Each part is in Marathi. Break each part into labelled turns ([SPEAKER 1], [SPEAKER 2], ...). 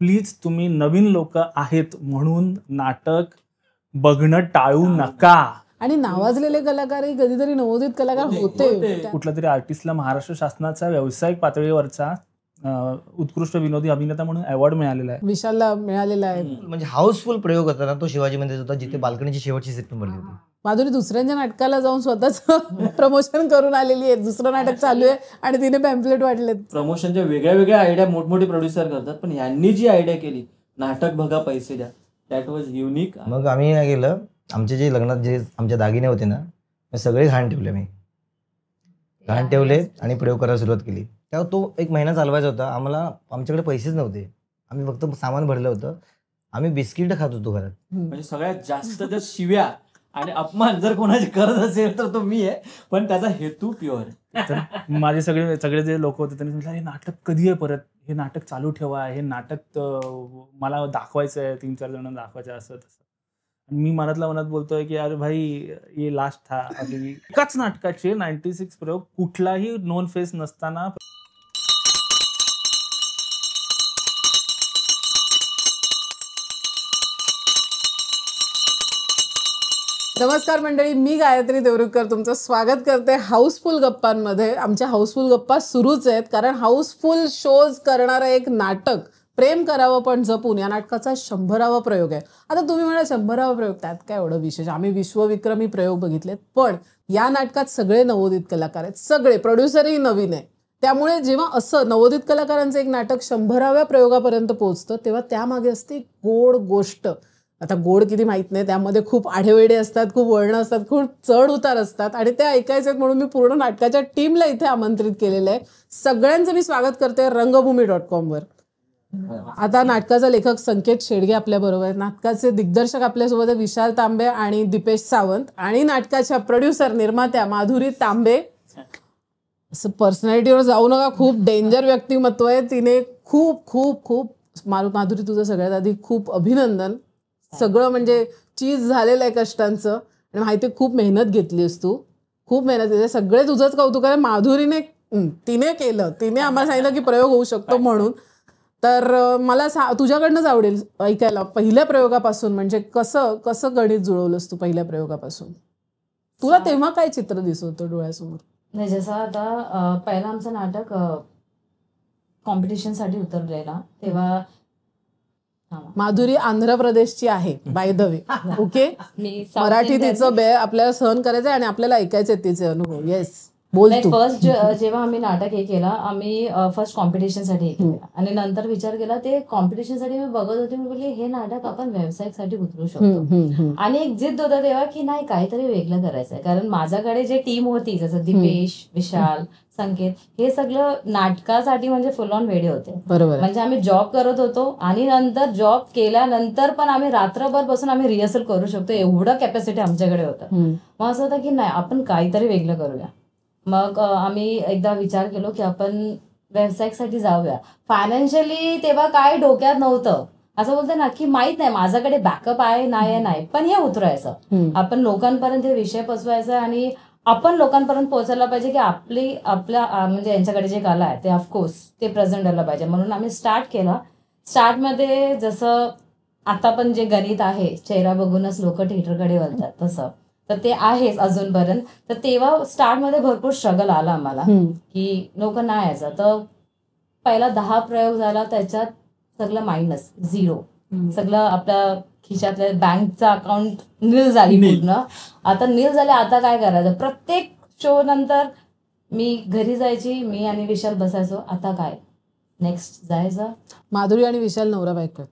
[SPEAKER 1] प्लीज तुम्ही नवीन लोक आहेत म्हणून नाटक बघणं टाळू नका.
[SPEAKER 2] आणि नावाजलेले कलाकारही कधीतरी नवोदित कलाकार होते.
[SPEAKER 1] कुठल्या तरी आर्टिस्टला महाराष्ट्र शासनाचा व्यावसायिक पातळीवरचा उत्कृष्ट विनोदी अभिनेता म्हणून अवॉर्ड मिळालेला आहे.
[SPEAKER 2] विशालला मिळालेला आहे.
[SPEAKER 3] म्हणजे हाऊसफुल प्रयोग होता ना तो शिवाजी मध्ये होता, जिथे बाल्कनीची शेवटची सीट पण भरली होती.
[SPEAKER 2] माधुरी दुसऱ्यांच्या नाटकाला जाऊन स्वतःच प्रमोशन करून आलेली आहे. दुसरं नाटक चालू आहे आणि तिने पॅम्पलेट वाटलेत.
[SPEAKER 4] प्रमोशनच्या वेगळ्या वेगळ्या आयडिया मोठमोठे प्रोड्युसर करतात, पण यांनी जी आयडिया केली नाटक बघा पैसे द्या, दॅट वॉज युनिक.
[SPEAKER 3] मग आम्ही काय केलं, आमचे जे लग्नात जे आमचे दागिने होते ना ते सगळे घाण ठेवले. मी घाण ठेवले आणि प्रयोग करायला सुरुवात केली. तेव्हा तो 1 महिना चालवायचा होता. आमच्याकडे पैसेच नव्हते. आम्ही फक्त सामान भरलं होतं. आम्ही बिस्किट खात होतो घरात.
[SPEAKER 4] म्हणजे सगळ्यात जास्त जर शिव्या आणि अपमान जर कोणाची करत असेल तर तो मी आहे, पण त्याचा हेतू प्युअर आहे.
[SPEAKER 1] तर माझे सगळे जे लोक होते त्यांनी म्हटलं हे नाटक कधी आहे परत, हे नाटक चालू ठेवा, हे नाटक मला दाखवायचं आहे, 3-4 जण दाखवायचं असं तसं. मी मनातल्या मनात बोलतोय की अरे भाई ये लास्ट था. एकाच नाटकाचे 96 प्रयोग, कुठलाही नोन फेस नसताना.
[SPEAKER 2] नमस्कार मंडळी, मी गायत्री देवरुखकर तुमचं स्वागत करते हाऊसफुल गप्पांमध्ये. आमच्या हाऊसफुल गप्पा सुरूच आहेत, कारण हाऊसफुल शोज करणारं एक नाटक प्रेम करावं पण जपून या नाटकाचा 100वा प्रयोग आहे. आता तुम्ही म्हणा 100वा प्रयोग, त्यात काय एवढं विशेष, आम्ही विश्वविक्रमी प्रयोग बघितलेत. पण या नाटकात सगळे नवोदित कलाकार आहेत, सगळे प्रोड्युसरही नवीन आहे. त्यामुळे जेव्हा असं नवोदित कलाकारांचं एक नाटक 100व्या प्रयोगापर्यंत पोहोचतं तेव्हा त्यामागे असते गोड गोष्ट. आता गोड किती माहीत नाही, त्यामध्ये खूप आढेवेडे असतात, खूप वळणं असतात, खूप चढ उतार असतात आणि ते ऐकायचे म्हणून मी पूर्ण नाटकाच्या टीमला इथे आमंत्रित केलेलं आहे. सगळ्यांचं मी स्वागत करते रंगभूमी.com वर. आता नाटकाचा लेखक संकेत शेडगे आपल्या बरोबर आहेत, नाटकाचे दिग्दर्शक आपल्यासोबत आहे विशाल तांबे आणि दीपेश सावंत, आणि नाटकाच्या प्रोड्युसर निर्मात्या माधुरी तांबे. असं पर्सनॅलिटीवर जाऊ नका, खूप डेंजर व्यक्तिमत्व आहे. तिने खूप खूप खूप माधुरी तुझं सगळ्यात आधी खूप अभिनंदन. सगळं म्हणजे चीज झालेलं आहे कष्टांचं, आणि माहिती खूप मेहनत घेतलीस तू, खूप मेहनत घेतली. सगळे तुझंच कौतुक आहे. माधुरीने तिने केलं, तिने आम्हाला सांगितलं की प्रयोग होऊ शकतो म्हणून. तर मला तुझ्याकडनंच आवडेल ऐकायला पहिल्या प्रयोगापासून, म्हणजे कसं कसं गणित जुळवलंस तू पहिल्या प्रयोगापासून. तुला तेव्हा काय चित्र दिसत होतं डोळ्यासमोर?
[SPEAKER 5] नाही, जसं आता पहिलं आमचं नाटक कॉम्पिटिशनसाठी उतरलेला तेव्हा.
[SPEAKER 2] माधुरी आंध्र प्रदेशची आहे by the way, okay. Marathi तिचं आपल्याला सहन करायचं आणि आपल्याला ऐकायचे तिचे अनुभव. येस, बोल तू.
[SPEAKER 5] फर्स्ट जेव्हा आम्ही नाटक हे केलं, आम्ही फर्स्ट कॉम्पिटिशनसाठी हे केलं आणि नंतर विचार केला ते कॉम्पिटिशनसाठी मी बघत होते, मी बोलले हे नाटक आपण व्यावसायिकसाठी उतरू शकतो. आणि एक जिद्द होता तेव्हा की नाही काहीतरी वेगळं करायचंय, कारण माझ्याकडे जे टीम होती जसं दीपेश, विशाल, संकेत, हे सगळं नाटकासाठी म्हणजे फुल ऑन वेडे होते.
[SPEAKER 2] बरोबर.
[SPEAKER 5] म्हणजे आम्ही जॉब करत होतो आणि नंतर जॉब केल्यानंतर पण आम्ही रात्रभर बसून आम्ही रिहर्सल करू शकतो, एवढं कॅपॅसिटी आमच्याकडे होतं. मग असं होतं की नाही आपण काहीतरी वेगळं करूया. मग आम्ही एकदा विचार केलो की आपण व्यावसायिकसाठी जाऊया. फायनान्शियली तेव्हा काय डोक्यात नव्हतं, असं बोलतं ना की माहित नाही माझ्याकडे बॅकअप आहे नाही, पण हे उतरायचं, आपण लोकांपर्यंत हे विषय पोचवायचा आणि आपण लोकांपर्यंत पोहोचायला पाहिजे की आपल्या म्हणजे यांच्याकडे जे कला आहे ते ऑफकोर्स ते प्रेझेंट झालं पाहिजे. म्हणून आम्ही स्टार्ट केला. स्टार्टमध्ये जसं आता पण जे गणित आहे, चेहरा बघूनच लोक थिएटरकडे वळतात तसं, तर ते आहेच अजूनपर्यंत. तर तेव्हा स्टार्टमध्ये भरपूर स्ट्रगल आला आम्हाला की लोक नाही यायचं. तर पहिला 10 प्रयोग झाला, त्याच्यात सगळं मायनस, 0, सगळं आपल्या खिशातल्या बँकचं अकाउंट नील झाली पूर्ण. आता नील झाले, आता काय करायचं. प्रत्येक शो नंतर मी घरी जायची, मी आणि विशाल बसायचो, आता काय नेक्स्ट जायचं.
[SPEAKER 2] माधुरी आणि विशाल नवरा बायको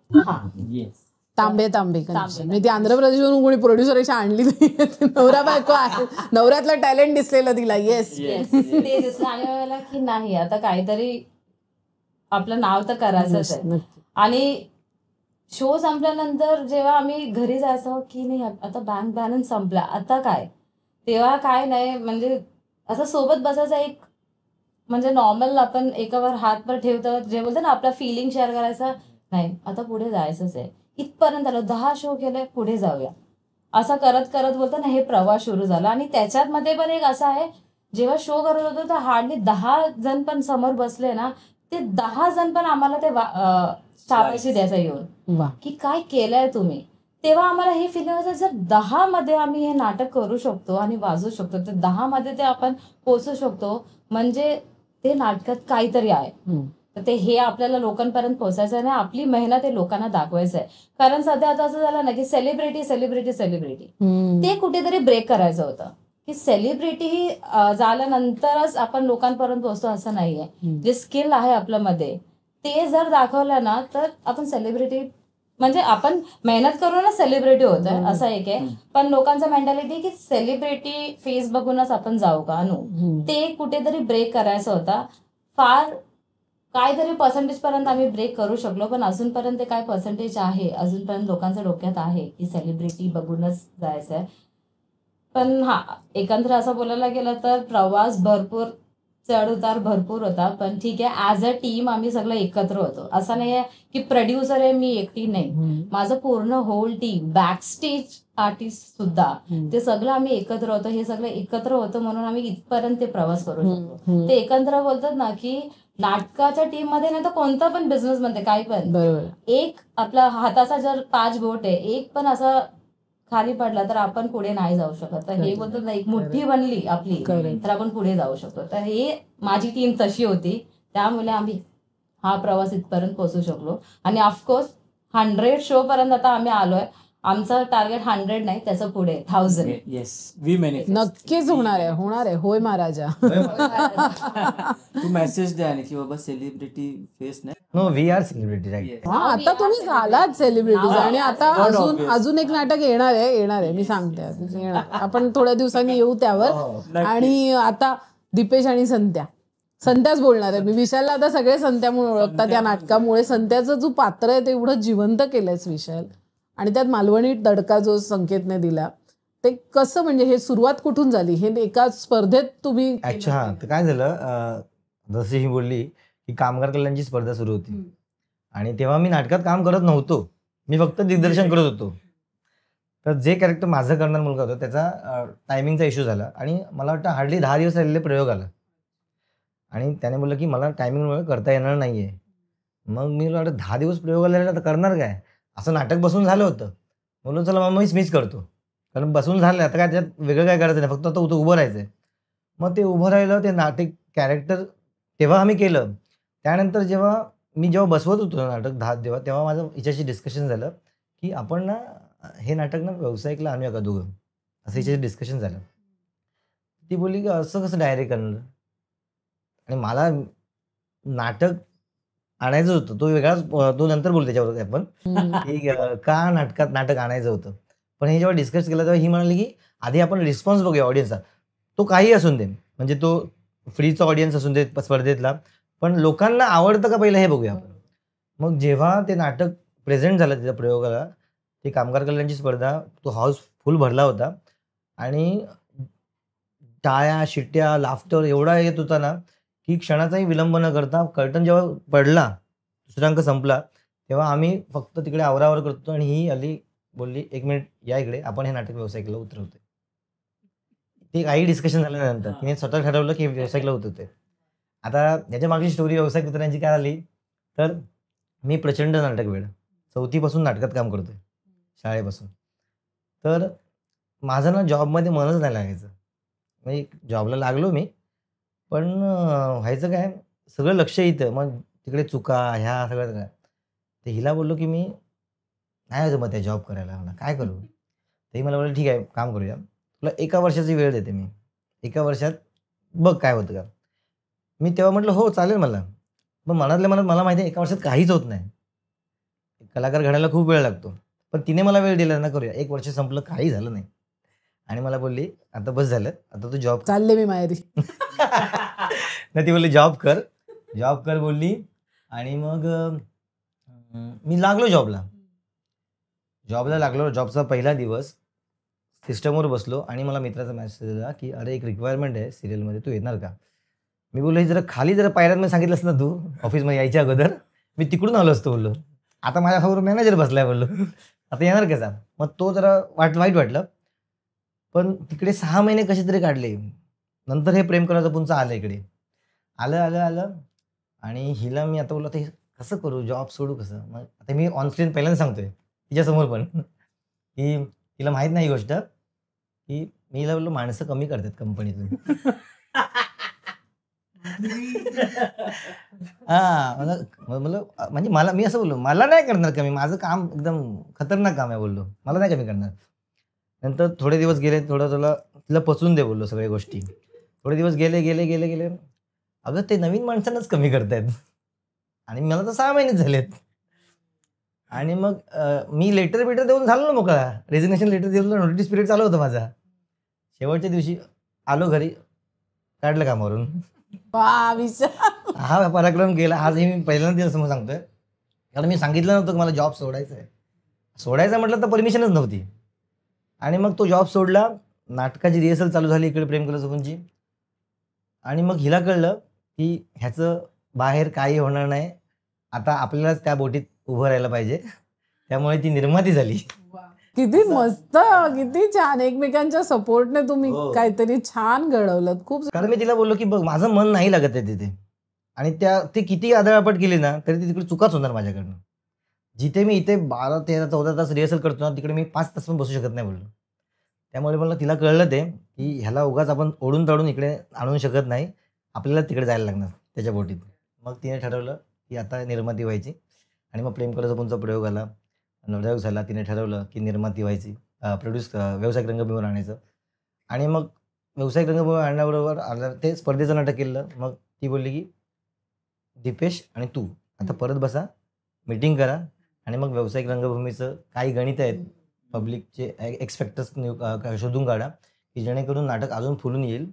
[SPEAKER 2] तांबे म्हणजे ती आंध्र प्रदेशवरून कोणी प्रोड्युसर अशी आणली नाही, नवरा बायको आहे. नवऱ्यातलं टॅलेंट दिसलेलं तिला. येस,
[SPEAKER 5] ते दिसलं आणि मला की नाही आता काहीतरी आपलं नाव तर करायचंच आहे. आणि शो संपल्यानंतर जेव्हा आम्ही घरी जायचो की नाही आता बँक बॅलन्स संपला, आता काय, तेव्हा काय नाही म्हणजे असं सोबत बसायचं, एक म्हणजे नॉर्मल आपण एकावर हातभर ठेवतो, जे बोलतो ना आपला फिलिंग शेअर करायचा, नाही आता पुढे जायचंच आहे. इथपर्यंत आलो, 10 शो केले, पुढे जाऊया, असं करत करत बोलतो ना हे प्रवास सुरू झाला. आणि त्याच्यात मध्ये पण एक असं आहे, जेव्हा शो करत होतो तर हार्डली 10 जण पण समोर बसले ना, ते 10 जण पण आम्हाला ते शाबाशी द्यायचं येऊन
[SPEAKER 2] वा.
[SPEAKER 5] की काय केलंय तुम्ही. तेव्हा आम्हाला हे फिलिंग व्हायचं जर 10 मध्ये आम्ही हे नाटक करू शकतो आणि वाजवू शकतो, तर 10 मध्ये ते आपण पोहोचू शकतो, म्हणजे ते नाटकात काहीतरी आहे. तर ते हे आपल्याला लोकांपर्यंत पोहोचायचं आहे आणि आपली मेहनत हे लोकांना दाखवायचं आहे. कारण सध्या आता असं झालं ना की सेलिब्रिटी सेलिब्रिटी सेलिब्रिटी, ते कुठेतरी ब्रेक करायचं होतं की सेलिब्रिटी ही झाल्यानंतरच आपण लोकांपर्यंत पोहोचतो असं नाहीये. जे स्किल आहे आपल्यामध्ये ते जर दाखवलं ना तर आपण सेलिब्रिटी, म्हणजे आपण मेहनत करूनच सेलिब्रिटी होतोय असं एक आहे. पण लोकांचं मेंटॅलिटी की सेलिब्रिटी फेस बघूनच आपण जाऊ का, ते कुठेतरी ब्रेक करायचं होता. फार काहीतरी पर्सेंटेज पर्यंत आम्ही ब्रेक करू शकलो, पण अजूनपर्यंत काय पर्सेंटेज आहे अजूनपर्यंत लोकांच्या डोक्यात आहे की सेलिब्रिटी बघूनच जायचंय. पण हा, एकंदर असं बोलायला गेलं तर प्रवास भरपूर चढ उतार भरपूर होता. पण ठीक आहे, ऍज अ टीम आम्ही सगळं एकत्र होतो. असं नाही आहे की प्रोड्युसर आहे मी एकटी नाही, माझं पूर्ण whole team, back stage artist सुद्धा, ते सगळं आम्ही एकत्र होतो. हे सगळं एकत्र होतं म्हणून आम्ही इथपर्यंत ते प्रवास करू शकतो. ते एकत्र बोलतात ना की नाटकाच्या टीम मध्ये नाही तर कोणता पण बिझनेस मध्ये काही पण, एक आपला हाताचा जर 5 बोट आहे, एक पण असं खाली पडला तर आपण पुढे नाही जाऊ शकत. तर हे बोलतात ना, एक मुठ्ठी बनली आपली तर आपण पुढे जाऊ शकतो. तर हे माझी टीम तशी होती, त्यामुळे आम्ही हा प्रवास इथपर्यंत पोहोचू शकलो. आणि ऑफकोर्स 100 शो पर्यंत आता आम्ही आलोय. आमचं टार्गेट 100 नाही, त्याचं पुढे 1000.
[SPEAKER 4] Yes, we manifest.
[SPEAKER 2] नक्कीच होणार आहे. होय महाराजा.
[SPEAKER 4] तू मेसेज द्या की बाबा सेलिब्रिटी फेस नाही.
[SPEAKER 3] No, we are celebrity right.
[SPEAKER 2] आता तुम्ही झालात सेलिब्रिटीज आणि आता अजून एक नाटक येणार आहे. मी सांगते येणार. आपण थोड्या दिवसांनी येऊ त्यावर. आणि आता दीपेश आणि संत्याच बोलणार आहे. मी विशालला आता सगळे संत्या म्हणून ओळखतात या नाटकामुळे. संत्याचं जो पात्र आहे ते एवढं जिवंत केलंयस विशाल, आणि त्यात मालवणी तडका जो संकेतने दिला, ते कसं, म्हणजे हे सुरुवात कुठून झाली? हे एका स्पर्धेत तुम्ही
[SPEAKER 3] अच्छा, तर काय झालं, जशी ही बोलली की कामगार कल्याणची स्पर्धा सुरू होती आणि तेव्हा मी नाटकात काम करत नव्हतो, मी फक्त दिग्दर्शन करत होतो. तर जे कॅरेक्टर माझं करणार मुलगा होता त्याचा टायमिंगचा इश्यू झाला आणि मला वाटतं हार्डली 10 दिवस राहिलेले प्रयोग आला आणि त्याने बोललं की मला टायमिंगमुळे करता येणार नाहीये. मग मी वाटतं 10 दिवस प्रयोग आले तर करणार काय, असं नाटक बसून झालं होतं. बोललो चला मग मीच करतो, कारण बसून झालं आता काय त्यात वेगळं काय करायचं नाही, फक्त आता उभं राहायचंय. मग ते उभं राहिलं, ते नाटक कॅरेक्टर तेव्हा आम्ही केलं. त्यानंतर जेव्हा बसवत होतो नाटक 10 दिवस, तेव्हा माझं हिच्याशी डिस्कशन झालं की आपण ना हे नाटक ना व्यावसायिकला आणूया का दोघं, असं हिच्याशी डिस्कशन झालं. ती बोलली की असं कसं डायरेक्ट करणार, आणि मला नाटक आणायचं होतं, तो वेगळाच, तो नंतर बोलू त्याच्यावर आपण की का नाटक आणायचं होतं. पण हे जेव्हा डिस्कस केलं तेव्हा ही म्हणाली की आधी आपण रिस्पॉन्स बघूया ऑडियन्सचा, तो काही असून दे, म्हणजे तो फ्रीचा ऑडियन्स असून दे स्पर्धेतला, पण लोकांना आवडतं का पहिलं हे बघूया आपण. मग जेव्हा ते नाटक प्रेझेंट झालं त्याच्या प्रयोगाला, ती कामगार कल्याणची स्पर्धा, तो हाऊस फुल भरला होता आणि टाळ्या शिट्ट्या लाफ्टर एवढा येत होता ना की क्षणाचाही विलंब न करता कर्टन जेव्हा पडला, दुसरा अंक संपला, तेव्हा आम्ही फक्त तिकडे आवरावर करतो आणि ही आली, बोलली 1 मिनिट या इकडे, आपण हे नाटक व्यावसायिकला उतरवतोय. ते काही डिस्कशन झाल्यानंतर तिने स्वतः ठरवलं की व्यावसायिकला उतरते. आता याच्या मागची स्टोरी व्यावसायिक उतरण्याची काय आली, तर मी प्रचंड नाटक वेळ 4थी पासून नाटकात काम करतोय, शाळेपासून. तर माझं ना जॉबमध्ये मनच नाही लागायचं, म्हणजे जॉबला लागलो मी, पण व्हायचं काय, सगळं लक्ष इथं, मग तिकडे चुका ह्या सगळं काय. तर हिला बोललो की मी नाही जमत त्या जॉब करायला, मला काय करू. तरी मला बोललं ठीक आहे काम करूया, तुला 1 वर्षाची वेळ देते मी, 1 वर्षात बघ काय होतं का. मी तेव्हा म्हटलं हो चालेल मला, पण मनातल्या मनात मला माहिती आहे 1 वर्षात काहीच होत नाही, कलाकार घडायला खूप वेळ लागतो. पण तिने मला वेळ दिला ना, करूया. 1 वर्ष संपलं, काही झालं नाही, आणि मला बोलली आता बस झालं, आता तू जॉब
[SPEAKER 2] चालले मी माहेरी.
[SPEAKER 3] नाही, ती बोलली जॉब कर बोलली. आणि मग मी लागलो जॉबला लागलो. जॉबचा पहिला दिवस सिस्टमवर बसलो आणि मला मित्राचा मेसेज आला की अरे एक रिक्वायरमेंट आहे सिरियलमध्ये, तू येणार का. मी बोललो हे जरा पायऱ्यांमध्ये सांगितलं असतं ना तू ऑफिसमध्ये यायच्या अगोदर, मी तिकडून आलो असतो. बोललो आता माझ्यासमोर मॅनेजर बसलाय, बोललो आता येणार कसा. मग तो जरा वाईट वाटलं, पण तिकडे 6 महिने कसे तरी काढले. नंतर हे प्रेम करायचं पुन्हा आलं इकडे, आलं आणि हिला मी आता बोललो आता हे कसं करू, जॉब सोडू कसं. मग आता मी ऑनस्क्रीन पहिल्यांदा सांगतोय तिच्यासमोर पण की तिला माहीत नाही ही गोष्ट की मी हिला बोललो माणसं कमी करतात कंपनीतून. हा म्हणजे मला मी असं बोललो मला नाही करणार कमी, माझं काम एकदम खतरनाक काम आहे बोललो, मला नाही कमी करणार. नंतर थोडे दिवस गेले, थोडं तिला पचवून दे बोललो सगळ्या गोष्टी. थोडे दिवस गेले गेले गेले गेले अगं ते नवीन माणसांनाच कमी करतायत आणि मला तर 6 महिनेच झालेत. आणि मग मी लेटर देऊन झालो ना मोकळा, रेजिग्नेशन लेटर देऊन नोटीस पिरियड चालू होता माझा. शेवटच्या दिवशी आलो घरी, काढलं कामावरून. हा पराक्रम केला. आजही मी पहिल्यांदा समोर सांगतोय, कारण मी सांगितलं नव्हतं की मला जॉब सोडायचा आहे. सोडायचं म्हटलं तर परमिशनच नव्हती. आणि मग तो जॉब सोडला, नाटकाची रिहर्सल चालू झाली इकडे प्रेम कला सुकूनची. आणि मग हिला कळलं की ह्याचं बाहेर काही होणार नाही, आता आपल्यालाच त्या बोटीत उभं राहायला पाहिजे. त्यामुळे ती निर्माती झाली.
[SPEAKER 2] किती मस्त, किती छान. एकमेकांच्या सपोर्टने तुम्ही काहीतरी छान घडवलं. खूप.
[SPEAKER 3] कारण मी तिला बोललो की बघ माझं मन नाही लागत आहे तिथे, आणि ते किती आदळापट केली ना तरी ती तिकडे चुकाच होणार माझ्याकडनं. जिथे मी इथे 12, 13, 14 तास रिहर्सल करतो ना, तिकडे मी 5 तास पण बसू शकत नाही बोललो. त्यामुळे मला तिला कळलं ते की ह्याला उगाच आपण ओढून ताडून इकडे आणू शकत नाही, आपल्याला तिकडे जायला लागणार त्याच्या बोटीत. मग तिने ठरवलं की आता निर्माती व्हायची. आणि मग प्रेम कला सुकूनचा प्रयोग आला, नवजायक झाला. तिने ठरवलं की निर्माती व्हायची, व्यावसायिक रंगभूमीवर आणायचं. आणि मग व्यावसायिक रंगभूमीवर आणण्याबरोबर ते स्पर्धेचं नाटक केलं. मग ती बोलली की दीपेश आणि तू आता परत बसा, मीटिंग करा, आणि मग व्यावसायिक रंगभूमीचं काही गणित आहेत, पब्लिकचे एक्सपेक्टर्स शोधून काढा की जेणेकरून नाटक अजून फुलून येईल.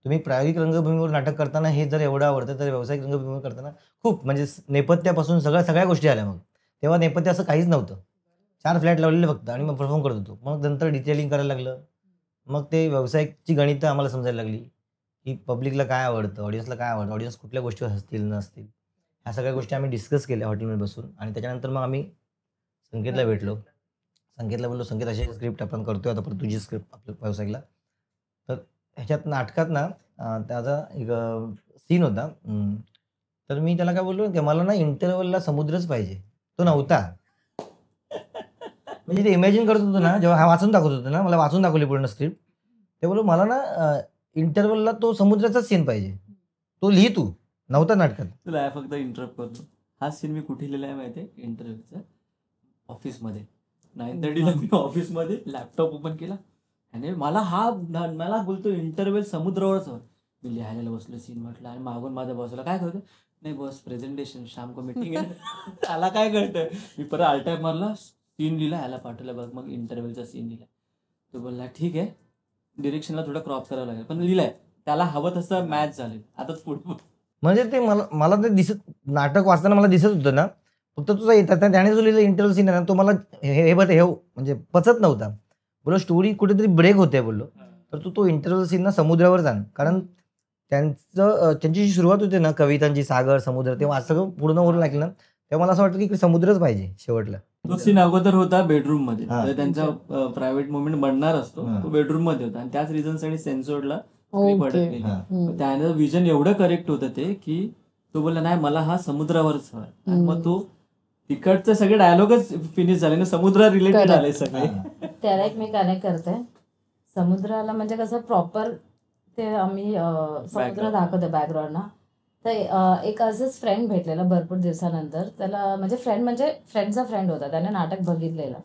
[SPEAKER 3] तुम्ही प्रायोगिक रंगभूमीवर नाटक करताना हे जर एवढं आवडतं तर व्यावसायिक रंगभूमीवर करताना खूप म्हणजे नेपथ्यापासून सगळ्या गोष्टी आल्या. मग तेव्हा नेपथ्य असं काहीच नव्हतं, 4 फ्लॅट लावलेले फक्त, आणि मग परफॉर्म करत होतो. मग नंतर डिटेलिंग करायला लागलं. मग ते व्यावसायिकची गणितं आम्हाला समजायला लागली की पब्लिकला काय आवडतं, ऑडियन्सला काय आवडतं, ऑडियन्स कुठल्या गोष्टीवर हसतील नसतील, ह्या सगळ्या गोष्टी आम्ही डिस्कस केल्या हॉटेलमध्ये बसून. आणि त्याच्यानंतर मग आम्ही संकेतला भेटलो. संकेतला बोललो, संकेत अशी स्क्रिप्ट आपण करतोय आता, परत तुझी स्क्रिप्ट आपल्या व्यावसायिकला. तर ह्याच्यात नाटकात ना त्याचा एक सीन होता. तर मी त्याला काय बोललो की मला ना इंटरव्हलला समुद्रच पाहिजे. तो नव्हता. म्हणजे ते इमॅजिन करत होतो ना, जेव्हा हा वाचून दाखवत होतो ना, मला वाचून दाखवली पूर्ण स्क्रिप्ट, ते बोललो मला ना इंटरव्हलला तो समुद्राचाच सीन पाहिजे, तो लिही तू. नव्हता नाटकात.
[SPEAKER 4] तुला फक्त इंटरप्ट करतो. हा सीन मी कुठे लिहिला आहे माहिती आहे? इंटरव्ह्यूचा ऑफिसमध्ये. 9:30ला मी ऑफिसमध्ये लॅपटॉप ओपन केला आणि मला बोलतो इंटरव्ह्यू समुद्रावरच हवं. मी लिहायला बसलो सीन म्हटलं, आणि मागून माझा बसला काय करतो, नाही बस प्रेझेंटेशन शाम को मीटिंग आहे. त्याला काय कळतंय. मी परत आलटाईप मारला, सीन लिहिला, ह्याला पाठवलं बघ. मग इंटरव्ह्यूचा सीन लिहिला. तो बोलला ठीक आहे, डिरेक्शनला थोडं क्रॉप करावं लागेल, पण लिहिलंय. त्याला हवं तसं मॅच झाले. आता पुढे
[SPEAKER 3] म्हणजे ते मला ते नाटक वाचताना मला दिसत होतं ना, फक्त तुझा येतात त्याने जो लिहिलं इंटरव्ह्यू सीन आहे ना, तो मला हे म्हणजे पचत नव्हता. बोलो स्टोरी कुठेतरी ब्रेक होते बोललो, तर तू तो इंटरव्ह्यू सीन ना समुद्रावर जाण. कारण त्यांची जी सुरुवात होते ना कवितांची, सागर समुद्र, तेव्हा सगळं पूर्ण वरून ऐकलं ना, तेव्हा मला असं वाटतं की समुद्रच पाहिजे शेवटला.
[SPEAKER 4] तो सीन अगोदर होता बेडरूम मध्ये, त्यांचा प्रायव्हेट मोमेंट बनणार असतो, तो बेडरूम मध्ये होता. आणि त्याच रिझन साठी सेन्सॉरला त्यानं विजन एवढं करेक्ट होतं ते की तो बोलला नाही मला हा समुद्रावरच हवा. मग तो तिकडचे सगळे डायलॉगच फिनिश झाले ना, समुद्र रिलेटेड आले सगळे.
[SPEAKER 5] त्याला एक मी कनेक्ट करते. समुद्राला म्हणजे कसं प्रॉपर ते आम्ही समुद्र दाखवतो बॅकग्राऊंड ना. तर एक असंच फ्रेंड भेटलेला भरपूर दिवसानंतर. त्याला म्हणजे फ्रेंडचा फ्रेंड होता, त्याने नाटक बघितलेलं.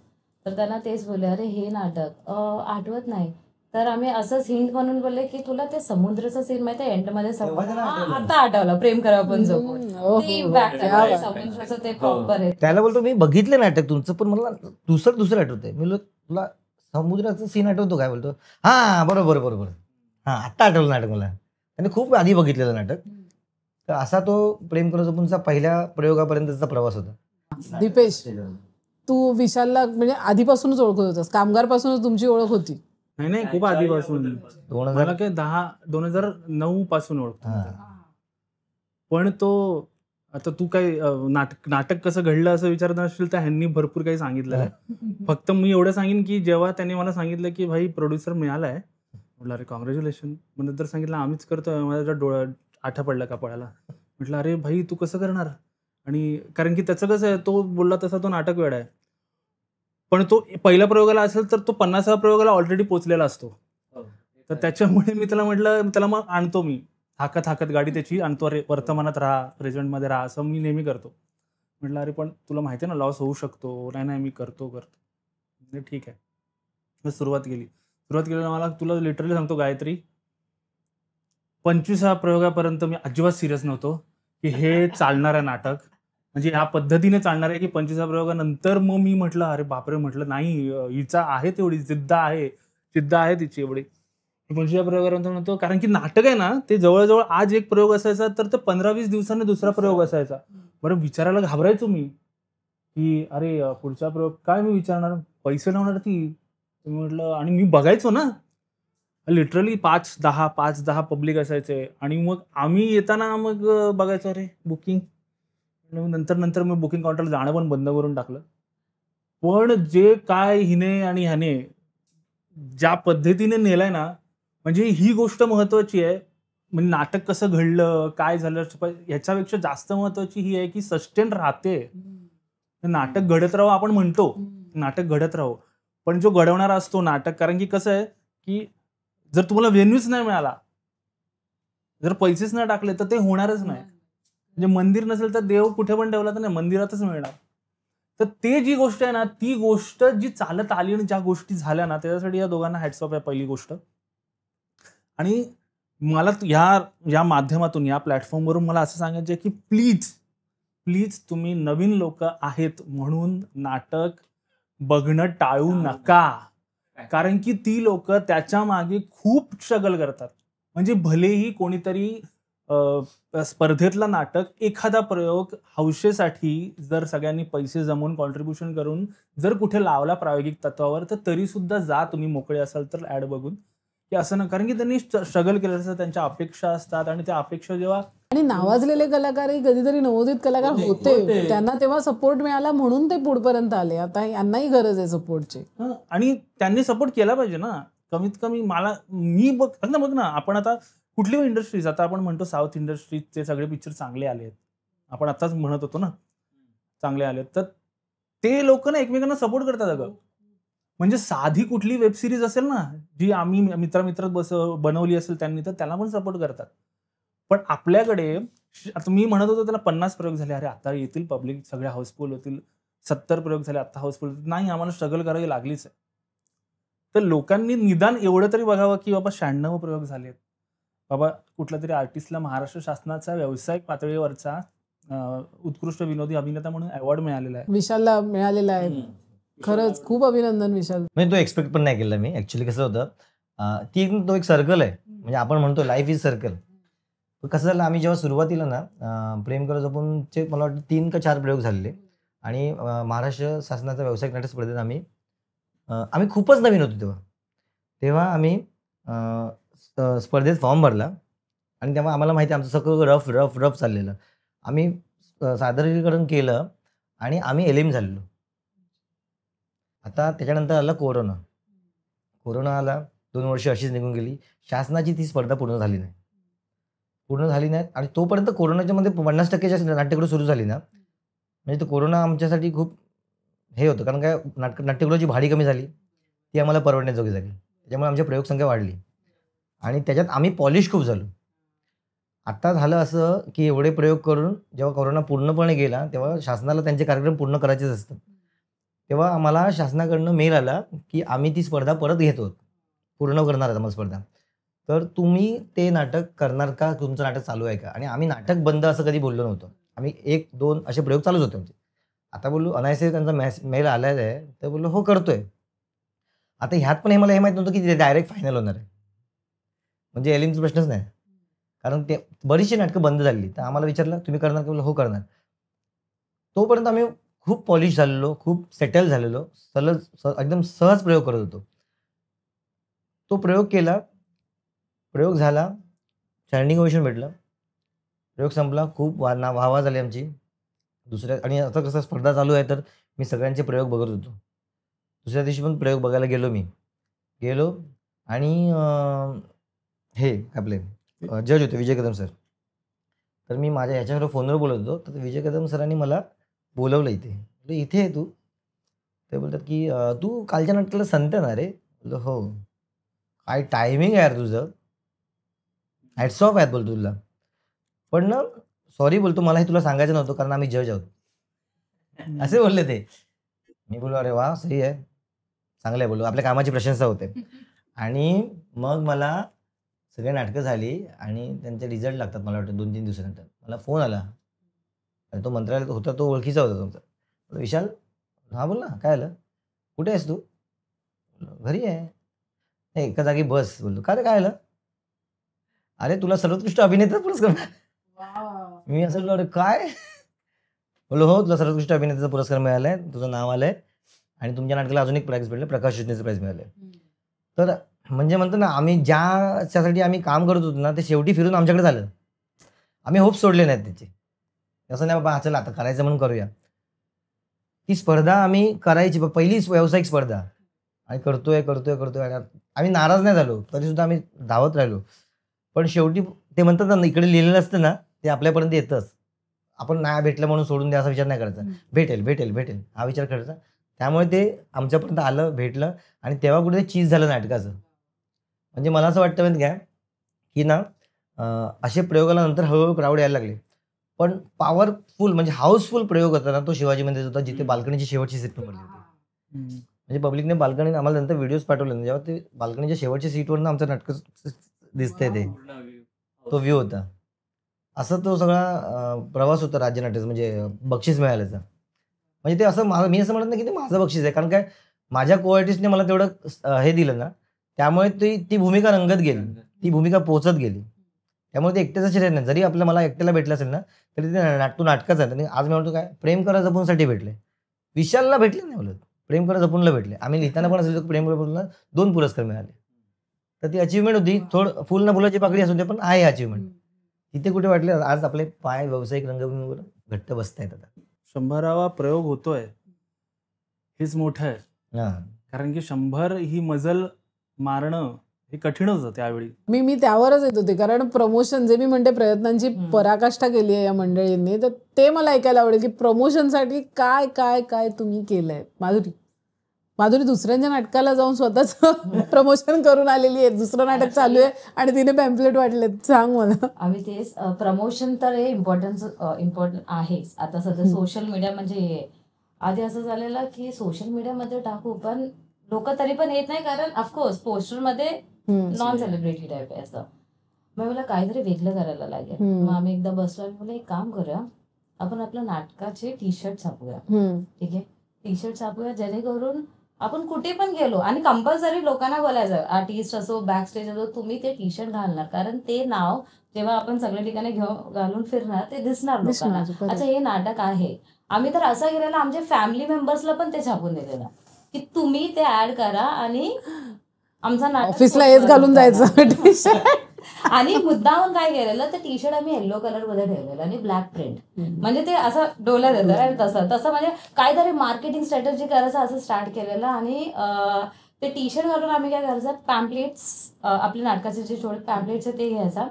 [SPEAKER 5] तर त्यांना तेच बोलले, अरे हे नाटक आठवत नाही. तर आम्ही असंच हिंट म्हणून बोलले की तुला ते समुद्राचा सीन माहिती आहे एंड मध्ये, आता आठवलं प्रेम करा पण झोपून. समुद्राचं ते प्रॉपर आहे.
[SPEAKER 3] त्याला बोलतो मी बघितलं नाटक तुमचं, पण मला दुसरं आठवतंय. मी तुला समुद्राचं सीन आठवतो काय? बोलतो हा बरोबर, हा आता आठवलं नाटक मला. त्याने खूप आधी बघितलेलं नाटक. तर असा तो प्रेम करा झोपूनचा पहिल्या प्रयोगापर्यंतचा प्रवास होता.
[SPEAKER 2] दीपेश, तू विशालला म्हणजे आधीपासूनच ओळखत होतास? कामगारपासूनच तुमची ओळख होती?
[SPEAKER 1] नाही खूप आधीपासून. 2009 पासून ओळखतो. पण तो आता तू काय नाटक कसं घडलं असं विचारत असशील तर ह्यांनी भरपूर काही सांगितलं आहे. फक्त मी एवढं सांगेन की जेव्हा त्यांनी मला सांगितलं की भाई प्रोड्युसर मिळालाय, म्हटलं अरे कॉंग्रॅच्युलेशन. मग नंतर सांगितलं आम्हीच करतोय. माझ्या डोळ्यात आठा पडला कपाळाला. म्हटलं अरे भाई तू कसं करणार? आणि कारण की त्याचं कसं आहे, तो बोलला तसा तो नाटक वेडा आहे. पण तो पहिल्या प्रयोगाला असेल तर तो 50व्या प्रयोगाला ऑलरेडी पोहोचलेला असतो. तर त्याच्यामुळे मी त्याला म्हटलं, त्याला मग आणतो मी हाकत हाकत गाडी त्याची आणतो, अरे वर्तमानात राहा, प्रेझेंटमध्ये राहा, असं मी नेहमी करतो. म्हटलं अरे पण तुला माहिती आहे ना लॉस होऊ शकतो. नाही मी करतो. म्हणजे ठीक आहे. मग सुरुवात केली मला तुला लिटरली सांगतो गायत्री, 25व्या प्रयोगापर्यंत मी अजिबात सिरियस नव्हतो की हे चालणार आहे नाटक, म्हणजे ह्या पद्धतीने चालणार आहे की 25व्या प्रयोगानंतर मग मी म्हटलं अरे बापरे, म्हटलं नाही हिचा आहे तेवढी जिद्द आहे तिची एवढी. 25व्या प्रयोगानंतर म्हणतो, कारण की नाटक आहे ना ते जवळजवळ आज एक प्रयोग असायचा तर ते 15-20 दिवसांनी दुसरा प्रयोग असायचा. बरं विचारायला घाबरायचो मी की अरे पुढचा प्रयोग काय मी विचारणार, पैसे लावणार ती. म्हटलं आणि मी बघायचो ना लिटरली 5-10 पब्लिक असायचे आणि मग आम्ही येताना मग बघायचो अरे बुकिंग. नंतर मी बुकिंग काउंटरला जाणं पण बंद करून टाकलं. पण जे काय हिने आणि ह्याने ज्या पद्धतीने नेलाय ना, म्हणजे ही गोष्ट महत्वाची आहे. म्हणजे नाटक कसं घडलं, काय झालं, ह्याच्यापेक्षा जास्त महत्वाची ही आहे की सस्टेन राहते. नाटक घडत राहू आपण म्हणतो, नाटक घडत राहू, पण जो घडवणारा असतो नाटक, कारण की कसं आहे की जर तुम्हाला व्हेन्यूच नाही मिळाला, जर पैसेच नाही टाकले तर ते होणारच नाही. म्हणजे मंदिर नसेल तर देव कुठे पण ठेवला तर नाही, मंदिरातच मिळणार. तर ते जी गोष्ट आहे ना, ती गोष्ट जी चालत आली आणि ज्या गोष्टी झाल्या ना, त्याच्यासाठी या दोघांना हॅट्स ऑफ आहे पहिली गोष्ट. आणि मला या माध्यमातून या प्लॅटफॉर्मवरून मला असं सांगायचं आहे की प्लीज तुम्ही नवीन लोक आहेत म्हणून नाटक बघणं टाळू नका, कारण की ती लोक त्याच्या मागे खूप स्ट्रगल करतात. म्हणजे भलेही कोणीतरी स्पर्धेतला नाटक एखादा प्रयोग हौशेसाठी जर सगळ्यांनी पैसे जमवून कॉन्ट्रीब्युशन करून जर कुठे लावला प्रायोगिक तत्वावर, तर तरी सुद्धा जा तुम्ही मोकळे असाल तर ऍड बघून, की असं ना, कारण की त्यांनी स्ट्रगल केलं असतं, त्यांच्या अपेक्षा असतात आणि त्या अपेक्षा जेव्हा
[SPEAKER 2] आणि नावाजलेले कलाकारही कधीतरी नवोदित कलाकार होते, त्यांना तेव्हा सपोर्ट मिळाला म्हणून ते पुढपर्यंत आले. आता यांनाही गरज आहे सपोर्टची.
[SPEAKER 1] आणि त्यांनी सपोर्ट केला पाहिजे ना. कमीत कमी मी बघ ना, आपण आता कुठली इंडस्ट्रीज, आता आपण म्हणतो साऊथ इंडस्ट्रीजचे सगळे पिक्चर चांगले आले आहेत, आपण आताच म्हणत होतो ना चांगले आले, तर ते लोक ना एकमेकांना सपोर्ट करतात. अगं म्हणजे साधी कुठली वेब सिरीज असेल ना जी आम्ही मित्रात बनवली असेल त्यांनी, तर त्याला पण सपोर्ट करतात. पण आपल्याकडे आता मी म्हणत होतो त्याला 50 प्रयोग झाले, अरे आता येतील पब्लिक, सगळे हाऊसफुल होतील, 70 प्रयोग झाले आता हाऊसफुल, नाही आम्हाला स्ट्रगल करावी लागलीच आहे. तर लोकांनी निदान एवढं तरी बघावं की बाबा 96 प्रयोग झालेत, बाबा कुठल्या तरी आर्टिस्टला महाराष्ट्र शासनाचा व्यावसायिक पातळीवरचा उत्कृष्ट विनोदी अभिनेता म्हणून अवॉर्ड मिळालेला आहे,
[SPEAKER 2] विशालला मिळालेला आहे. खरंच खूप अभिनंदन विशाल.
[SPEAKER 3] म्हणजे तो एक्सपेक्ट पण नाही केला मी. ऍक्च्युली कसं होतं, तो एक सर्कल आहे, म्हणजे आपण म्हणतो लाईफ इज सर्कल. कसं झालं, आम्ही जेव्हा सुरुवातीला ना प्रेम करत जपूनचे मला वाटतं 3 का 4 प्रयोग झालेले आणि महाराष्ट्र शासनाचा व्यावसायिक नाट्य स्पर्धेत आम्ही खूपच नवीन होतो तेव्हा आम्ही स्पर्धेत फॉर्म भरला आणि तेव्हा आम्हाला माहिती आहे आमचं सगळं रफ चाललेलं. आम्ही सादरीकरण केलं आणि आम्ही एलिम झालेलो. आता त्याच्यानंतर आला कोरोना आला, 2 वर्ष अशीच निघून गेली. शासनाची ती स्पर्धा पूर्ण झाली नाही आणि तोपर्यंत कोरोनाच्या मध्ये 50% नाट्यगृह सुरू झाली ना, म्हणजे तो कोरोना आमच्यासाठी खूप हे होतं, कारण काय नाट्यगृहाची भाडी कमी झाली, ती आम्हाला परवडण्याजोगी झाली. त्याच्यामुळे आमची प्रयोगसंख्या वाढली आणि त्याच्यात आम्ही पॉलिश खूप झालो. आता झालं असं की एवढे प्रयोग करून जेव्हा कोरोना पूर्णपणे गेला तेव्हा शासनाला त्यांचे कार्यक्रम पूर्ण करायचेच असतात. तेव्हा आम्हाला शासनाकडनं मेल आला की आम्ही ती स्पर्धा परत घेतो, पूर्ण करणार आहोत आम्हाला स्पर्धा, तर तुम्ही ते नाटक करणार का, तुमचं नाटक चालू आहे का. आणि आम्ही नाटक बंद असं कधी बोललो नव्हतो, आम्ही 1-2 असे प्रयोग चालूच होते आमचे. आता बोललो अनायसे त्यांचा मेल आलाय आहे, तर बोललो हो करतोय. आता ह्यात पण मला हे माहित नव्हतं की ते डायरेक्ट फायनल होणार आहे, म्हणजे एलिमचा प्रश्नच नाही, कारण ते बरीचशी नाटकं बंद झाली. तर आम्हाला विचारलं तुम्ही करणार का, बोललो हो करणार. तोपर्यंत आम्ही खूप पॉलिश झालेलो, खूप सेटल झालेलो, एकदम सहज प्रयोग करत होतो. तो प्रयोग केला, प्रयोग झाला, स्टँडिंग ओवेशन भेटलं, प्रयोग संपला, खूप वाहवा झाली आमची. आणि आता कसं स्पर्धा चालू आहे तर मी सगळ्यांचे प्रयोग बघत होतो. दुसऱ्या दिवशी पण प्रयोग बघायला गेलो आणि हे आपले जज होते विजय कदम सर, तर मी माझ्या ह्याच्यावर फोनवर बोलत होतो, तर विजय कदम सरांनी मला बोलवलं इथे. म्हटलं इथे आहे तू? ते बोलतात की तू कालच्या नाटकाला संत ना रे? बोललो हो. काय टायमिंग आहे यार तुझं, हॅट्स ऑफ आहेत बोलतो तुला. पण ना सॉरी बोलतो, मला हे तुला सांगायचं नव्हतं कारण आम्ही जज आहोत, असे बोलले ते. मी बोललो अरे वा सही आहे, चांगलं आहे बोललो, आपल्या कामाची प्रशंसा होते. आणि मग मला सगळी नाटकं झाली आणि त्यांचे रिझल्ट लागतात मला वाटतं 2-3 दिवसानंतर. मला फोन आला आणि तो मंत्रालयात होता, तो ओळखीचा होता तुमचा. बोललो, विशाल? हां बोल ना, काय आलं? कुठे आहेस तू? बोललो, घरी आहे. नाही एका जागी बस. बोललो का रे काय आलं? अरे तुला सर्वोत्कृष्ट अभिनेता पुरस्कार मी असं बोललो, अरे काय? बोललो हो तुला सर्वोत्कृष्ट अभिनेत्याचा पुरस्कार मिळालाय, तुझं नाव आलंय आणि तुमच्या नाटकाला अजून एक प्राईज भेटलं, प्रकाश योजनेचं प्राईज मिळालंय. तर म्हणजे म्हणतो ना आम्ही ज्यासाठी आम्ही काम करत होतो ना, ते शेवटी फिरून आमच्याकडे झालं. आम्ही होप सोडले नाहीत त्याचे. असं नाही बाबा चला आता करायचं म्हणून करूया. ती स्पर्धा आम्ही करायची, पहिलीच व्यावसायिक स्पर्धा आणि करतोय आणि आम्ही नाराज नाही झालो, तरी सुद्धा आम्ही धावत राहिलो. पण शेवटी ते म्हणतात ना, इकडे लिहिलेलं असतं ना ते आपल्यापर्यंत येतच. आपण नाही भेटलं म्हणून सोडून द्या असा विचार नाही करायचा. भेटेल हा विचार करायचा. त्यामुळे ते आमच्यापर्यंत आलं, भेटलं आणि तेव्हा कुठे चीज झालं नाटकाचं. म्हणजे मला असं वाटतं माहिती काय की ना असे प्रयोगाला नंतर हळूहळू क्राऊड यायला लागले. पण पॉवरफुल म्हणजे हाऊसफुल प्रयोग होता ना तो शिवाजी मंदिर होता, जिथे बाल्कनीची शेवटची सीट पण पडली होती. म्हणजे पब्लिकने बाल्कनी आम्हाला नंतर व्हिडिओज पाठवले ना, जेव्हा ते बाल्कनीच्या शेवटच्या सीटवरनं आमचं नाटक दिसतंय ते तो व्ह्यू होता. असं तो सगळा प्रवास होता राज्यनाट्याचा, म्हणजे बक्षीस मिळाल्याचा. म्हणजे ते असं मी असं म्हणत नाही की ते माझं बक्षीस आहे, कारण काय माझ्या को आर्टिस्टने मला तेवढं हे दिलं ना, त्यामुळे ती भूमिका रंगत गेली, ती भूमिका पोचत गेली. त्यामुळे ते एकट्याचं श्रेय नाही. जरी मला एकट्याला भेटलं असेल ना तरी ते तो नाटकाचा आहे. आणि आज मी म्हणतो काय प्रेम करा जपूनसाठी भेटले, विशालला भेटले नाही बोलत, प्रेम करा जपूनला भेटले. आम्ही लिहिताना पण असेल प्रेम करा जपूनला 2 पुरस्कार मिळाले. तर ती अचिव्हमेंट होती. थोडं फुल ना फुलाची पाकळी असू दे पण आहे अचिव्हमेंट. तिथे कुठे वाटले आज आपले पाय व्यावसायिक रंगभूमीवर घट्ट बसतायत. आता
[SPEAKER 1] 100वा प्रयोग होतोय हेच मोठं आहे.
[SPEAKER 3] हां
[SPEAKER 1] कारण की 100 ही मजल मारणं हे कठीणच होतं त्यावेळी.
[SPEAKER 2] मी त्यावरच येत होते, कारण प्रमोशन जे मी म्हणते प्रयत्नांची पराकाष्ठा केली आहे या मंडळींनी, तर ते मला ऐकायला आवडेल की प्रमोशनसाठी काय काय काय तुम्ही केलंय. माधुरी दुसऱ्यांच्या नाटकाला जाऊन स्वतःच प्रमोशन करून आलेली आहे. दुसरं नाटक चालू आहे आणि तिने पॅम्पलेट वाटलेत. सांग मला.
[SPEAKER 5] आम्ही तेच प्रमोशन तर हे इम्पॉर्टंट आहेच. आता सध्या सोशल मीडिया म्हणजे आधी असं झालेलं की सोशल मीडियामध्ये टाकू पण लोक तरी पण येत नाही, कारण ऑफकोर्स पोस्टरमध्ये नॉन सेलिब्रिटी टाईप आहे असं. मग मला काहीतरी वेगळं करायला लागेल. मग आम्ही एकदा बसलो आणि मला एक काम करूया, आपण आपल्या नाटकाचे टी शर्ट छापूया. ठीक आहे, टी शर्ट छापूया जेणेकरून आपण कुठे पण गेलो आणि कंपल्सरी लोकांना बोलायचं आर्टिस्ट असो बॅक स्टेज असो तुम्ही ते टी शर्ट घालणार, कारण ते नाव जेव्हा आपण सगळ्या ठिकाणी घालून फिरणार ते दिसणार लोकांना. अच्छा हे नाटक आहे. आम्ही तर असं केलेलं आमच्या फॅमिली मेंबर्सला पण ते छापून दिलेलं की तुम्ही ते ऍड करा आणि आमचा नाटक
[SPEAKER 2] ऑफिसला हेच घालून जायचं टी शर्ट.
[SPEAKER 5] आणि मुद्दामून काय केलेलं ते टी शर्ट आम्ही येलो कलर मध्ये ठेवलेलं आणि ब्लॅक प्रिंट, म्हणजे ते असं डोल्यात येतं आणि तसं म्हणजे काहीतरी मार्केटिंग स्ट्रॅटेजी करायचं असं स्टार्ट केलेलं. आणि ते टी शर्ट घालून आम्ही काय करायचं पॅम्पलेट्स आपल्या नाटकाचे जे छोटे पॅम्पलेट्स आहे ते घ्यायचा.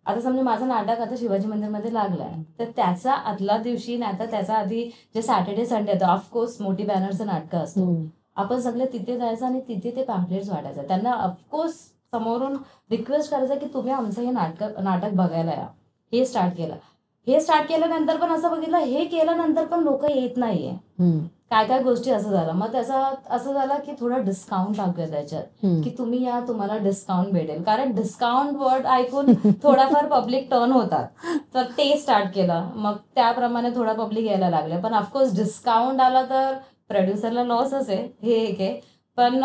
[SPEAKER 5] आता समजा माझं नाटक आता शिवाजी मंदिरमध्ये लागलंय तर त्याचा आदल्या दिवशी नाही तर त्याचा आधी जे सॅटर्डे संडे येतं ऑफकोर्स मोठी बॅनरचं नाटकं असतं, आपण सगळे तिथे जायचं आणि तिथे ते पॅम्पलेट्स वाटायचं. त्यांना ऑफकोर्स समोरून रिक्वेस्ट करायचं की तुम्ही आमचं हे नाटक बघायला या. हे स्टार्ट केल्यानंतर पण असं बघितलं हे केल्यानंतर पण लोक येत नाहीये. काय गोष्टी असं झालं. मग त्याचा असं झालं की थोडा डिस्काउंट टाकूया त्याच्यात की तुम्ही या तुम्हाला डिस्काउंट भेटेल, कारण डिस्काउंट वर्ड ऐकून थोडाफार पब्लिक टर्न होतात. तर ते स्टार्ट केलं. मग त्याप्रमाणे थोडा पब्लिक यायला लागले. पण ऑफकोर्स डिस्काउंट आला तर प्रोड्युसरला लॉसच आहे हे एक आहे. पण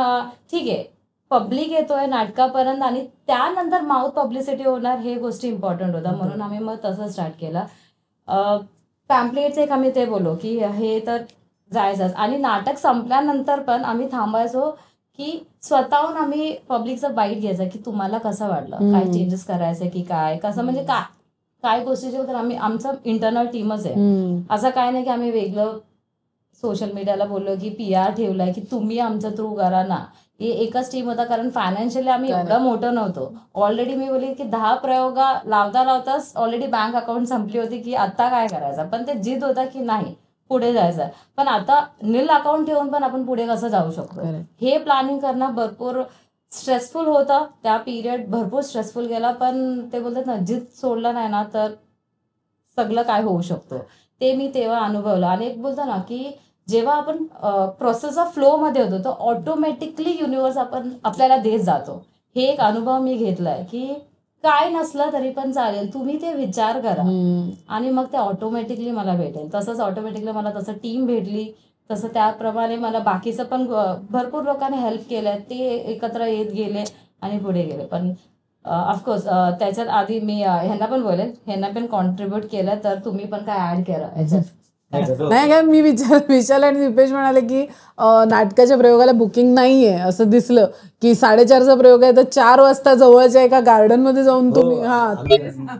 [SPEAKER 5] ठीक आहे पब्लिक येतोय नाटकापर्यंत आणि त्यानंतर माउथ पब्लिसिटी होणार हे गोष्टी इम्पॉर्टंट होता. म्हणून आम्ही मग तसं स्टार्ट केलं. पॅम्पलेट्स एक आम्ही ते बोललो की हे तर जायचंच. आणि नाटक संपल्यानंतर पण आम्ही थांबायचो की स्वतःहून आम्ही पब्लिकचं बाईट घ्यायचं की तुम्हाला कसं वाटलं, काय चेंजेस करायचे की काय कसं, म्हणजे काय गोष्टीचे तर आम्ही आमचं इंटरनल टीमच आहे. असं काय नाही की आम्ही वेगळं सोशल मीडियाला बोललो की PR ठेवलाय की तुम्ही आमच्या थ्रू करा ना. हे एकच टीम होता कारण फायनान्शियली आम्ही एवढं मोठं नव्हतो. ऑलरेडी मी बोलली की 10 प्रयोगा लावताच ऑलरेडी बँक अकाउंट संपली होती की आता काय करायचं. पण ते जिद होता की नाही पुढे जायचं. पण आता नील अकाउंट ठेवून पण आपण पुढे कसं जाऊ शकतो हे प्लॅनिंग करणं भरपूर स्ट्रेसफुल होतं. त्या पिरियड भरपूर स्ट्रेसफुल गेला. पण ते बोलतात ना जिद सोडलं नाही ना तर सगळं काय होऊ शकतो ते मी तेव्हा अनुभवलं. आणि एक बोलतो ना की जेव्हा आपण प्रोसेस ऑफ फ्लो मध्ये होतो तर ऑटोमॅटिकली युनिव्हर्स आपल्याला देत जातो. हे एक अनुभव मी घेतलाय की काय नसलं तरी पण चालेल तुम्ही ते विचार करा आणि मग ते ऑटोमॅटिकली मला भेटेल. तसंच ऑटोमॅटिकली मला तसं टीम भेटली. तसं त्याप्रमाणे मला बाकीचं पण भरपूर लोकांनी हेल्प केलंय. ते एकत्र येत गेले आणि पुढे गेले. पण ऑफकोर्स त्याच्यात आधी मी ह्यांना पण बोलेल ह्यांना पण कॉन्ट्रीब्युट केलं तर तुम्ही पण काय ऍड करा याच्यात.
[SPEAKER 2] नाही काय मी विचारलं आणि दीपेश म्हणाले की नाटकाच्या प्रयोगाला बुकिंग नाहीये असं दिसलं की 4:30चा प्रयोग आहे तर 4 वाजता जवळच्या एका गार्डन मध्ये जाऊन तुम्ही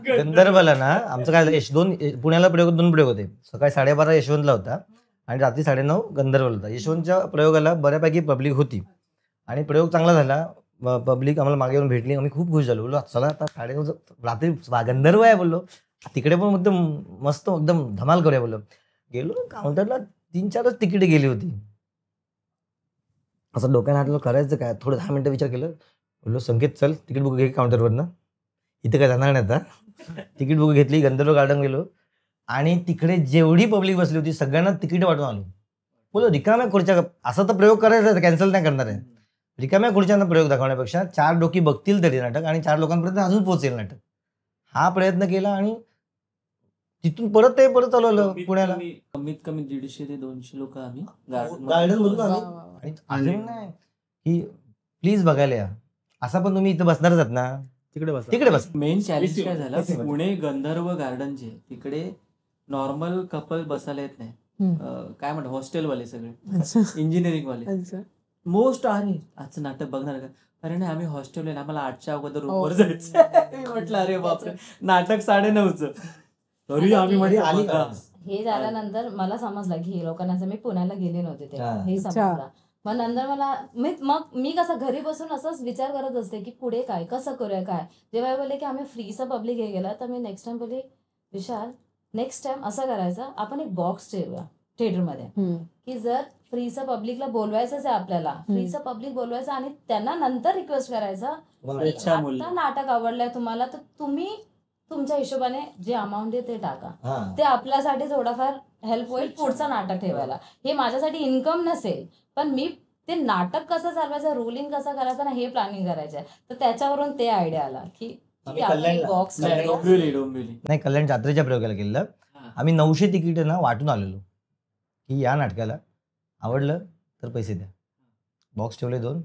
[SPEAKER 3] गंधर्वला ना आमचं काय झालं पुण्याला 2 प्रयोग होते. सकाळी 12:30 यशवंतला होता आणि रात्री 9:30 गंधर्वला होता. यशवंतच्या प्रयोगाला बऱ्यापैकी पब्लिक होती आणि प्रयोग चांगला झाला. पब्लिक आम्हाला मागे येऊन भेटली. आम्ही खूप खुश झालो. बोललो चला आता 9:30 रात्री गंधर्व आहे बोललो तिकडे पण एकदम मस्त एकदम धमाल करूया बोललो. गेलो काउंटरला 3-4च तिकीट गेली होती. असं डोक्यात हातलं करायचं काय. थोडं 10 मिनिटं विचार केलं. बोललो संकेत चल तिकीट बुक घे काउंटरवरनं. इथं काय जाणार नाही आता. तिकीट बुक घेतली. गंधर्व गार्डन गेलो आणि तिकडे जेवढी पब्लिक बसली होती सगळ्यांना तिकीट वाटून आलो. बोलो रिकाम्या खुर्च्या असा तर प्रयोग करायचा कॅन्सल नाही करणार आहे. रिकाम्या खुर्च्यांना प्रयोग दाखवण्यापेक्षा 4 डोकी बघतील तरी नाटक आणि 4 लोकांपर्यंत अजून पोहोचेल नाटक. हा प्रयत्न केला आणि तिथून परत चालू आलं पुण्याला.
[SPEAKER 4] कमीत कमी 150 ते 200 लोक आम्ही
[SPEAKER 3] गार्डन मधून आणि अजून नाही की प्लीज बघायला या. असा पण तुम्ही इथं बसणारच आहात ना तिकडे बस.
[SPEAKER 4] मेन चॅलेंज काय झालं पुणे गंधर्व गार्डन जे तिकडे नॉर्मल कपल बसायला येत नाही. काय म्हणतात हॉस्टेलवाले सगळे इंजिनिअरिंग वाले मोस्ट अरे आजचं नाटक बघणार का. अरे नाही आम्ही हॉस्टेल आहे आम्हाला 8च्या अगोदर रूमवर जायचं. म्हटलं अरे बापरे नाटक 9:30चं तरी आम्ही मध्ये आली.
[SPEAKER 5] हे झाल्यानंतर मला समजलं की हे लोकांना मी पुण्याला गेले नव्हते तेव्हा हे समजलं. मग नंतर मला मी कसं घरी बसून असंच विचार करत असते की पुढे काय कसं करूया काय. जेव्हा बोलले की आम्ही फ्रीचं पब्लिक हे गेला तर मी नेक्स्ट टाइम बोलले विशाल नेक्स्ट टाइम असं करायचं आपण एक बॉक्स ठेवूया थिएटरमध्ये की जर फ्रीचं पब्लिकला बोलवायचंच आहे आपल्याला फ्रीचं पब्लिक बोलवायचं आणि त्यांना नंतर रिक्वेस्ट करायचं आता नाटक आवडलंय तुम्हाला तर तुम्ही तुमच्या हिशोबाने जे अमाऊंट आहे ते टाका. ते आपल्यासाठी थोडाफार हेल्प होईल पुढचं नाटक ठेवायला. हे माझ्यासाठी इन्कम नसेल पण मी ते नाटक कसं चालवायचं रोलिंग कसं करायचं ना हे प्लॅनिंग करायचं आहे. तर त्याच्यावरून ते आयडिया आला की बॉक्स
[SPEAKER 3] नाही कल्याण जात्रेच्या प्रयोगाला केलेलं. आम्ही 900 तिकीट ना वाटून आलेलो की या नाटकाला आवडलं तर पैसे द्या. बॉक्स ठेवले 2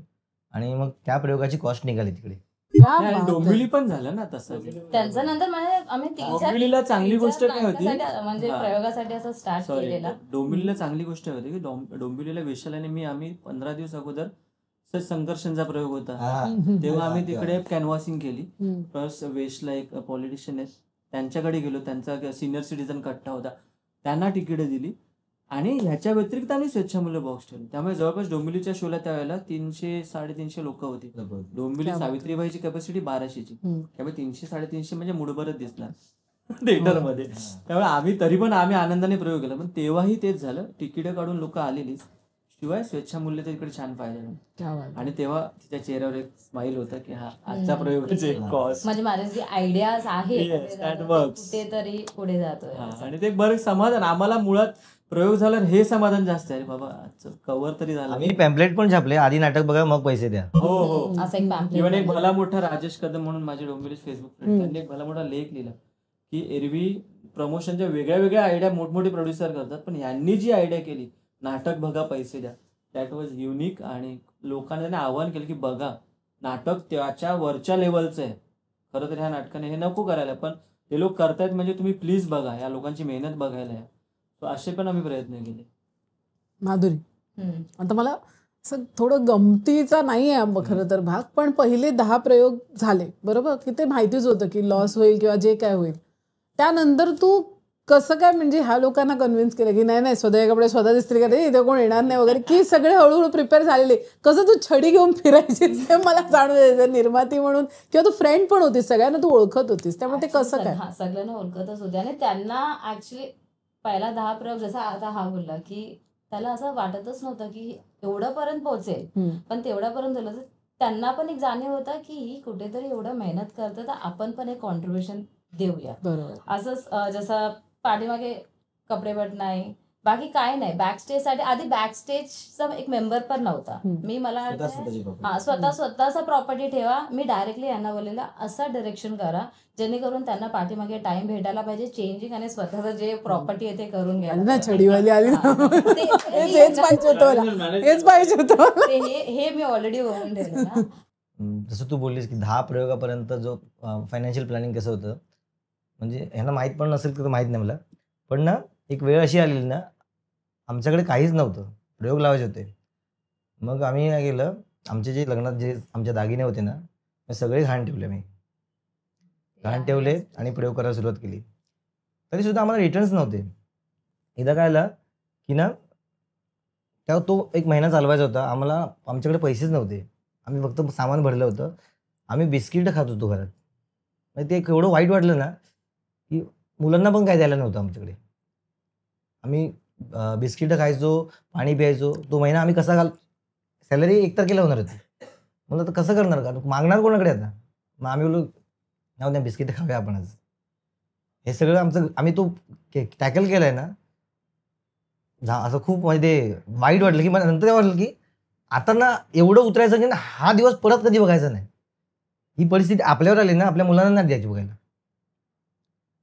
[SPEAKER 3] आणि मग त्या प्रयोगाची कॉस्ट निघाली तिकडे.
[SPEAKER 4] डोंबिवली पण झालं ना तसं.
[SPEAKER 5] त्यांचं नंतर आम्ही
[SPEAKER 4] डोंबिवलीला चांगली गोष्ट काय होती
[SPEAKER 5] म्हणजे प्रयोगासाठी असं स्टार्ट केलेला.
[SPEAKER 4] डोंबिवलीला चांगली गोष्ट होती की डोंबिवलीला विशालाने आम्ही 15 दिवस अगोदर संघर्षांचा प्रयोग होता तेव्हा आम्ही तिकडे कॅनव्हासिंग केली. प्लस वेस्टला एक पॉलिटिशियन आहेत त्यांच्याकडे गेलो. त्यांचा सिनियर सिटीजन कट्टा होता त्यांना तिकीट दिली आणि ह्याच्या व्यतिरिक्त आम्ही स्वेच्छामूल्य बॉक्स ठेवले. त्यामुळे जवळपास डोंबिवलीच्या शोला त्यावेळेला 300-350 लोक होती. डोंबिवली सावित्रीबाईची कॅपॅसिटी 1200ची त्यामुळे 300-350 म्हणजे मुठभरच दिसणार थिएटरमध्ये. त्यामुळे आम्ही आनंदाने प्रयोग केला. पण तेव्हाही तेच झालं तिकीट काढून लोक आलेलीच शिवाय स्वेच्छामूल्य तिकडे छान पाहिजे आणि तेव्हा तिच्या चेहऱ्यावर एक स्माईल होता की हा आजचा प्रयोगाचे कॉस्ट
[SPEAKER 5] म्हणजे माझ्या जी आयडियाज आहेत कुठेतरी पुढे जातोय
[SPEAKER 4] आणि ते बरं समाधान आम्हाला मुळात प्रयोग झाला हे समाधान जास्त आहे. बाबा कव्हर तरी झाला.
[SPEAKER 3] आम्ही पॅम्पलेट पण छापले आधी नाटक बघा मग पैसे द्या.
[SPEAKER 4] हो इव्हन एक भला मोठा राजेश कदम म्हणून माझे डोंबिवली फेसबुक फ्रेंड त्यांनी एक भला मोठा लेख लिहिला की एरवी प्रमोशनच्या वेगळ्या आयडिया मोठमोठे प्रोड्युसर करतात पण यांनी जी आयडिया केली नाटक बघा पैसे द्या दॅट वॉज युनिक. आणि लोकांना त्यांनी आवाहन केलं की बघा नाटक त्याच्या वरच्या लेवलचं आहे. खरं तर ह्या नाटकाने हे नको करायला पण ते लोक करतायत म्हणजे तुम्ही प्लीज बघा या लोकांची मेहनत बघायला आहे. असे पण आम्ही प्रयत्न केले.
[SPEAKER 2] माधुरी आता मला असं थोडं गमतीचा नाही आहे खरं तर भाग पण पहिले 10 प्रयोग झाले बरोबर की ते माहितीच होतं की लॉस होईल किंवा जे काय होईल. त्यानंतर तू कसं काय म्हणजे ह्या लोकांना कन्व्हिन्स केलं की नाही स्वतः कपडे स्वतः इस्त्री करायचे, इथे कोण येणार नाही वगैरे, की सगळे हळूहळू प्रिपेअर झालेले? कसं तू छडी घेऊन फिरायचीस ते मला जाणून द्यायचं, निर्माती म्हणून, किंवा तू फ्रेंड पण होतीस, सगळ्यांना तू ओळखत होतीस, त्यामुळे ते कसं काय?
[SPEAKER 5] हा, सगळ्यांना ओळखतच होते आणि त्यांना ऍक्च्युली पहिला 10 प्रयोग जसा आता हा बोलला की त्याला असं वाटतच नव्हतं की एवढ्यापर्यंत पोहोचेल, पण तेवढ्यापर्यंत झालं तर त्यांना पण एक जाणीव होता की ही कुठेतरी एवढं मेहनत करते तर आपण पण एक कॉन्ट्रीब्युशन देऊया.
[SPEAKER 2] बरोबर.
[SPEAKER 5] असंच जसं पाठीमागे कपडे बट नाही, बाकी काय नाही. बॅकस्टेज साठी आधी बॅकस्टेजचा एक मेंबर पण नव्हता. मी मला स्वतःचा प्रॉपर्टी ठेवा. मी डायरेक्टली यांना बोललेलं असं डिरेक्शन करा जेणेकरून त्यांना पाठीमागे टाइम भेटायला पाहिजे, चेंजिंग आणि स्वतःचं जे प्रॉपर्टी आहे ते करून घ्या
[SPEAKER 2] ना. छडीवाली आली हेच पाहिजे होतं, हेच पाहिजे होतं.
[SPEAKER 5] हे मी ऑलरेडी होऊन ठेवलं ना.
[SPEAKER 3] जसं तू बोललीस की 10 प्रयोगापर्यंत जो फायनान्शियल प्लॅनिंग कसं होतं, म्हणजे ह्यांना माहीत पण नसेल तर माहीत नाही मला, पण ना एक वेळ अशी आलेली ना, आमच्याकडे काहीच नव्हतं, प्रयोग लावायचे होते. मग आम्ही काय केलं, आमचे जे लग्नात जे आमचे दागिने होते ना, ते सगळे घाण ठेवले. मी घाण ठेवले आणि प्रयोग करायला सुरुवात केली. तरीसुद्धा आम्हाला रिटर्न्स नव्हते. एकदा काय आलं की ना, तेव्हा तो एक महिना चालवायचा होता, आम्हाला आमच्याकडे पैसेच नव्हते. आम्ही फक्त सामान भरलं होतं. आम्ही बिस्किटं खात होतो घरात. म्हणजे ते एवढं वाईट वाटलं ना की मुलांना पण काय द्यायला नव्हतं आमच्याकडे. आम्ही बिस्किटं खायचो, पाणी प्यायचो. तो महिना आम्ही कसा सॅलरी 1 तारखेला होणार होती. म्हणलं तर कसं करणार, का मागणार कोणाकडे आता? मग आम्ही बोललो जाऊ द्या बिस्किटं खाऊया आपण आज. हे सगळं आमचं आम्ही तो टॅकल केलाय ना, असं खूप म्हणजे वाईट वाटलं की मला नंतर तेव्हा वाटलं की आता ना एवढं उतरायचं की ना हा दिवस परत कधी बघायचा नाही. ही परिस्थिती आपल्यावर आली ना, आपल्या मुलांना नाही द्यायची बघायला.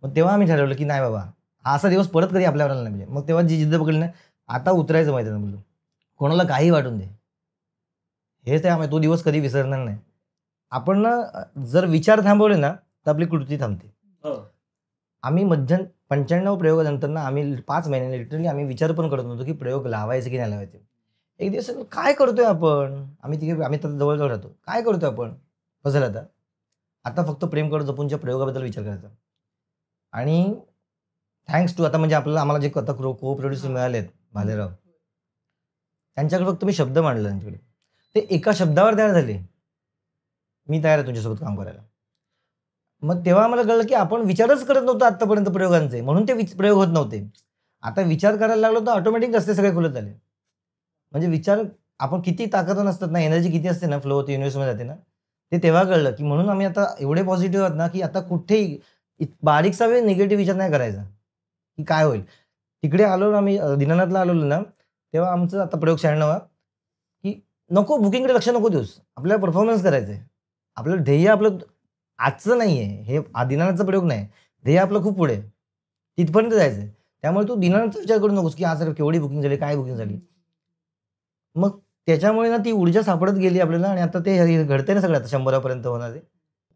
[SPEAKER 3] मग तेव्हा आम्ही ठरवलं की नाही बाबा, हा असा दिवस परत कधी आपल्यावर आला नाही पाहिजे. मग तेव्हा जी जिद्द पकडली ना, आता उतरायचं माहिती ना बोललो, कोणाला काही वाटून दे. हेच आहे आम्ही तो दिवस कधी विसरणार नाही. आपण ना जर विचार थांबवले ना तर आपली कृती थांबते. आम्ही 95 प्रयोगानंतर ना आम्ही 5 महिन्याने लिटरली आम्ही विचार पण करत नव्हतो की प्रयोग लावायचे की नाही लावायचे. एक दिवस काय करतोय आपण, आम्ही तर जवळजवळ राहतो, काय करतोय आपण, कसं आता फक्त प्रेम करून जपूनच्या प्रयोगाबद्दल विचार करायचा. आणि थँक्स टू आता म्हणजे आम्हाला जे आता को प्रोड्युसर मिळालेत भालेराव, त्यांच्याकडे फक्त मी शब्द मांडला, त्यांच्याकडे ते एका शब्दावर तयार झाले, मी तयार आहे तुमच्यासोबत काम करायला. मग तेव्हा मला कळलं की आपण विचारच करत नव्हतो आतापर्यंत प्रयोगांचे, म्हणून ते प्रयोग होत नव्हते. आता विचार करायला लागलो तर ऑटोमॅटिक रस्ते सगळे खुलत झाले. म्हणजे विचार आपण किती ताकदवान असतात ना, एनर्जी किती असते ना, फ्लो होते, युनिव्हर्समध्ये जाते ना, ते तेव्हा कळलं की म्हणून आम्ही आता एवढे पॉझिटिव्ह आहोत ना की आता कुठेही बारीकसा वेळ निगेटिव्ह विचार नाही करायचा की काय होईल. तिकडे आलो ना आम्ही, दीनानाथला आलो ना, तेव्हा आमचं आता प्रयोग 96 की नको बुकिंगकडे लक्ष नको देऊस, आपल्याला परफॉर्मन्स करायचं आहे. आपलं ध्येय आपलं आजचं नाही आहे, हे दीनानाथचा प्रयोग नाही, ध्येय आपलं खूप पुढे, तिथपर्यंत जायचं आहे. त्यामुळे तू दीनानाथचा विचार करू नकोस की आज केवढी बुकिंग झाली, काय बुकिंग झाली. मग त्याच्यामुळे ना ती ऊर्जा सापडत गेली आपल्याला आणि आता ते घडतंय ना सगळं, आता 100पर्यंत होणार आहे.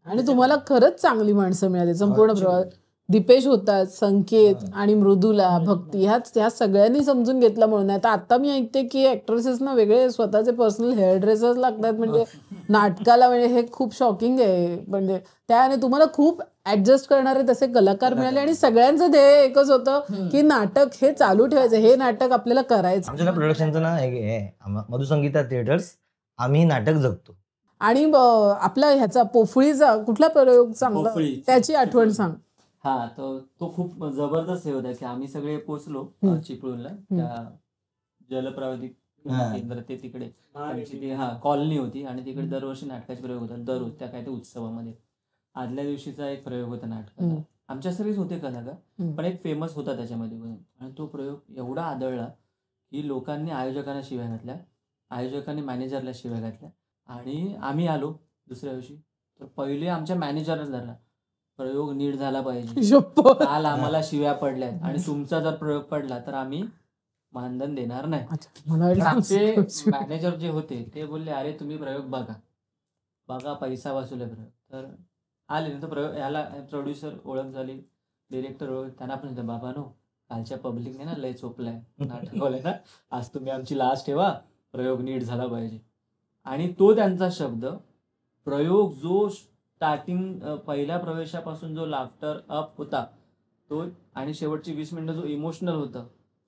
[SPEAKER 2] आणि तुम्हाला खरंच चांगली माणसं मिळाली संपूर्ण प्रवास. दीपेश होतात, संकेत आणि मृदुला, भक्ती, ह्या सगळ्यांनी समजून घेतलं म्हणून. आता मी ऐकते की ऍक्ट्रेसेसना वेगळे स्वतःचे पर्सनल हेअर ड्रेसर्स लागतात म्हणजे नाटकाला, म्हणजे हे खूप शॉकिंग आहे. म्हणजे त्याने तुम्हाला खूप ऍडजस्ट करणारे तसे कलाकार मिळाले आणि सगळ्यांचं ध्येय एकच होतं की नाटक हे चालू ठेवायचं, हे नाटक आपल्याला करायचं.
[SPEAKER 3] आमच्या ना प्रोडक्शनचं ना मधुसंगीता थिएटर्स, आम्ही नाटक जगतो.
[SPEAKER 2] आणि आपला ह्याचा पोफळीचा कुठला प्रयोग चांगला, त्याची आठवण सांग.
[SPEAKER 4] हा, तो खूप जबरदस्त हे होता की आम्ही सगळे पोचलो चिपळूणला, त्या जलप्राधिक केंद्र ते तिकडे त्यांची कॉलनी होती आणि तिकडे दरवर्षी नाटकाचे प्रयोग होतात, दररोज त्या काय ते उत्सवामध्ये. आदल्या दिवशीचा एक प्रयोग होता नाटकाचा, आमच्या सगळेच होते कलाकार, पण एक फेमस होता त्याच्यामध्ये. आणि तो प्रयोग एवढा आदळला की लोकांनी आयोजकांना शिव्या घातल्या, आयोजकांनी मॅनेजरला शिव्या घातल्या. आणि आम्ही आलो दुसऱ्या दिवशी तर पहिले आमच्या मॅनेजरला धरला, प्रयोग नीट झाला पाहिजे, काल आम्हाला शिव्या पडल्यात आणि तुमचा जर प्रयोग पडला तर आम्ही मानधन देणार नाही. आमचे मॅनेजर जे होते ते बोलले, अरे तुम्ही प्रयोग बघा पैसा वसूल आहे प्रयोग. तर आले ना, तर प्रयोग ह्याला प्रोड्युसर ओळख झाली, डिरेक्टर ओळख, त्यांना पण होतं, बाबा नो कालच्या पब्लिकने ना लय चोपलाय नाटकवाले ना, आज तुम्ही आमची लास्ट ठेवा, प्रयोग नीट झाला पाहिजे. आणि तो त्यांचा शब्द प्रयोग जो स्टार्टिंग पहिल्या प्रवेशापासून जो लाफ्टर अप होता तो आणि शेवटची 20 मिनिटं जो इमोशनल होतं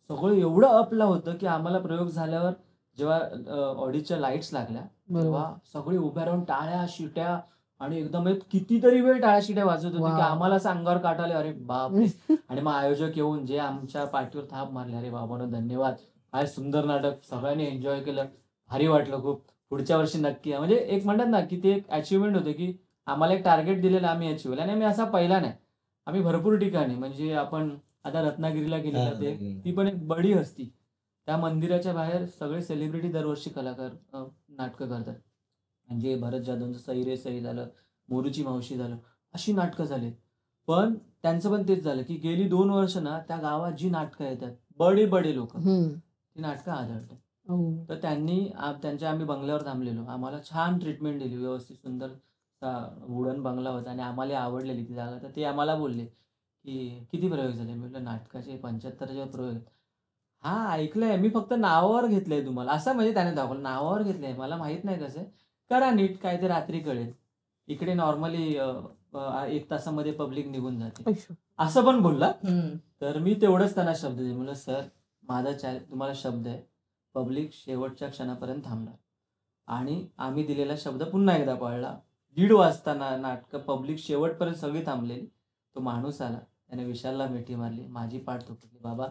[SPEAKER 4] सगळं एवढं अपला होतं की आम्हाला प्रयोग झाल्यावर जेव्हा ऑडिओच्या लाईट्स लागल्या तेव्हा सगळे उभ्या राहून टाळ्या शिट्या आणि एकदम कितीतरी वेळ टाळ्या शिट्या वाजत होती की आम्हाला असं अंगावर काटाले, अरे बाप. आणि मग आयोजक येऊन जे आमच्या पाठीवर थाप मारले, अरे बाबांनो धन्यवाद, काय सुंदर नाटक, सगळ्यांनी एन्जॉय केलं, भारी वाटलं खूप, पुढच्या वर्षी नक्की. म्हणजे एक म्हणतात ना की ते एक अचिव्हमेंट होते की आम्हाला एक टार्गेट दिलेलं आम्ही अचिव्ह. आणि आम्ही असा पहिला नाही, आम्ही भरपूर ठिकाणी, म्हणजे आपण आता रत्नागिरीला गेलेला ते, ती पण एक बडी हस्ती, त्या मंदिराच्या बाहेर सगळे सेलिब्रिटी दरवर्षी कलाकार नाटकं करतात. म्हणजे भरत जाधवचं सई रे सई झालं, मोरूची मावशी झालं, अशी नाटकं झाली. पण त्यांचं पण तेच झालं की गेली 2 वर्ष ना त्या गावात जी नाटकं येतात बडे बडे लोक, ती नाटकं आढळतात. तर त्यांच्या आम्ही बंगल्यावर थांबलेलो, आम्हाला छान ट्रीटमेंट दिली, व्यवस्थित सुंदर वुडन बंगला होता आणि आम्हाला आवडलेली ती जागा. तर ते आम्हाला बोलले की किती प्रयोग झाले. मी म्हटलं नाटकाचे 75 प्रयोग. हा ऐकलंय मी, फक्त नावावर घेतलंय तुम्हाला, असं म्हणजे त्याने दाखवलं, नावावर घेतलंय, मला माहित नाही कसं करा नीट, काय ते रात्री कळेल, इकडे नॉर्मली 1 तासामध्ये पब्लिक निघून जाते, असं पण बोलला. तर मी तेवढंच त्यांना शब्द दिले, म्हणलं सर माझा तुम्हाला शब्द आहे, पब्लिक शेवटच्या क्षणापर्यंत थांबणार. आणि आम्ही दिलेला शब्द पुन्हा एकदा पाळला. 1:30 वाजता नाटकं पब्लिक शेवटपर्यंत सगळी थांबलेली. तो माणूस आला, त्याने विशालला मिठी मारली, माझी पाठ थोपटली, बाबा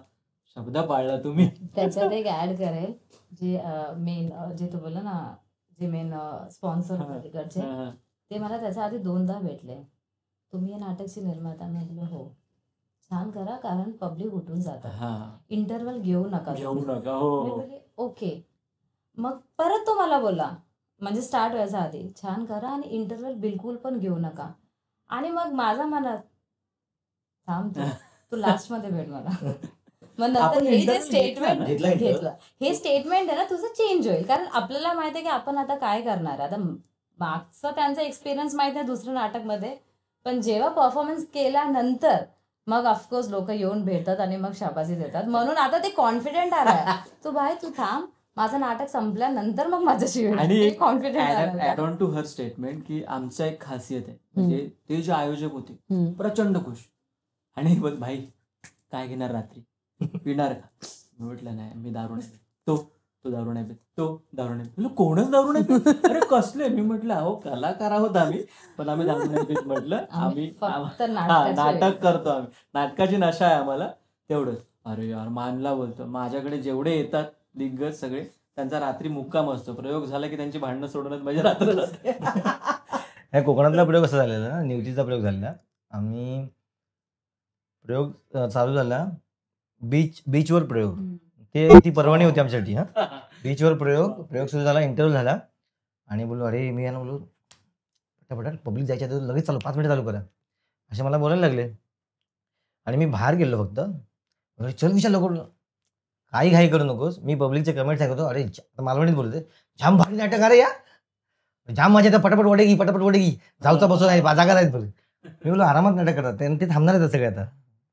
[SPEAKER 4] शब्द पाळला तुम्ही.
[SPEAKER 5] त्याच्यात एक ऍड करेल, जे मेन जे तू बोलला ना, जे मेन स्पॉन्सर होते तिकडचे, ते मला त्याच्या आधी 2दा भेटले. तुम्ही या नाटकची निर्माता? मी बोललो हो, छान करा, कारण पब्लिक उठून जातात, इंटरव्हल घेऊ नका. ओके. मग परत तो मला बोलला, म्हणजे स्टार्ट व्हायच्या आधी, छान करा आणि इंटरव्हल बिलकुल पण घेऊ नका. आणि मग माझा मनात, थांब तू लास्ट मध्ये भेट मला. मग नंतर हे जे स्टेटमेंट घेतलं, हे स्टेटमेंट आहे ना तुझं चेंज होईल, कारण आपल्याला माहिती आहे की आपण आता काय करणार. आता मागचा त्यांचा एक्सपिरियन्स माहिती आहे दुसऱ्या नाटकमध्ये, पण जेव्हा परफॉर्मन्स केल्यानंतर मग ऑफकोर्स लोक येऊन भेटतात आणि मग शाबासी देतात. म्हणून आता ते कॉन्फिडेंट आलाय, तू भाई तू थांब, माझं नाटक संपल्यानंतर मग माझ्याशी
[SPEAKER 4] आणि
[SPEAKER 5] confident.
[SPEAKER 4] Add on to her statement की आमचा एक खासियत आहे, म्हणजे ते जे आयोजक होते प्रचंड खुश. आणि भाई काय घेणार रात्री, पिणार का? मी म्हटलं नाही, मी दारू नाही, तो दारू नाही, तो दारू नाही. म्हटलं कोणच दारू नाही? अरे कसले? मी म्हटलं अहो कलाकार आहोत आम्ही, पण आम्ही दारू नाही म्हटलं, आम्ही नाटक करतो, आम्ही नाटकाची नशा आहे आम्हाला, तेवढंच. अरे यार मानला बोलतो, माझ्याकडे जेवढे येतात दिग्गज सगळे, त्यांचा रात्री मुक्काम असतो, प्रयोग झाला की त्यांची भांडणं सोडूनच माझी रात्र जाते.
[SPEAKER 3] कोकणातला प्रयोग कसा झालेला ना, निवतीचा प्रयोग झालेला. आम्ही प्रयोग चालू झाला बीचवर प्रयोग, ती पर्वणी होती आमच्यासाठी. बीचवर प्रयोग सुरू झाला, इंटरव्ह्यू झाला आणि बोललो अरे मी यांना बोललो पटापट पब्लिक जायच्या लगेच चालू, 5 मिनिटं चालू करा असे मला बोलायला लागले. आणि मी बाहेर गेलो फक्त, चल विशाल लवकर, काही घाई करू नकोस, मी पब्लिकचे कमेंट्स ऐकतो. अरे मालवणीत बोलते, जाम भारी नाटक, अरे या जाम मजा येतं, पटापट वडेगी जाऊचा बसून आहे, जागा आहेत बोल. मी बोललो आरामात नाटक करतात, ते थांबणार आहेत सगळे. आता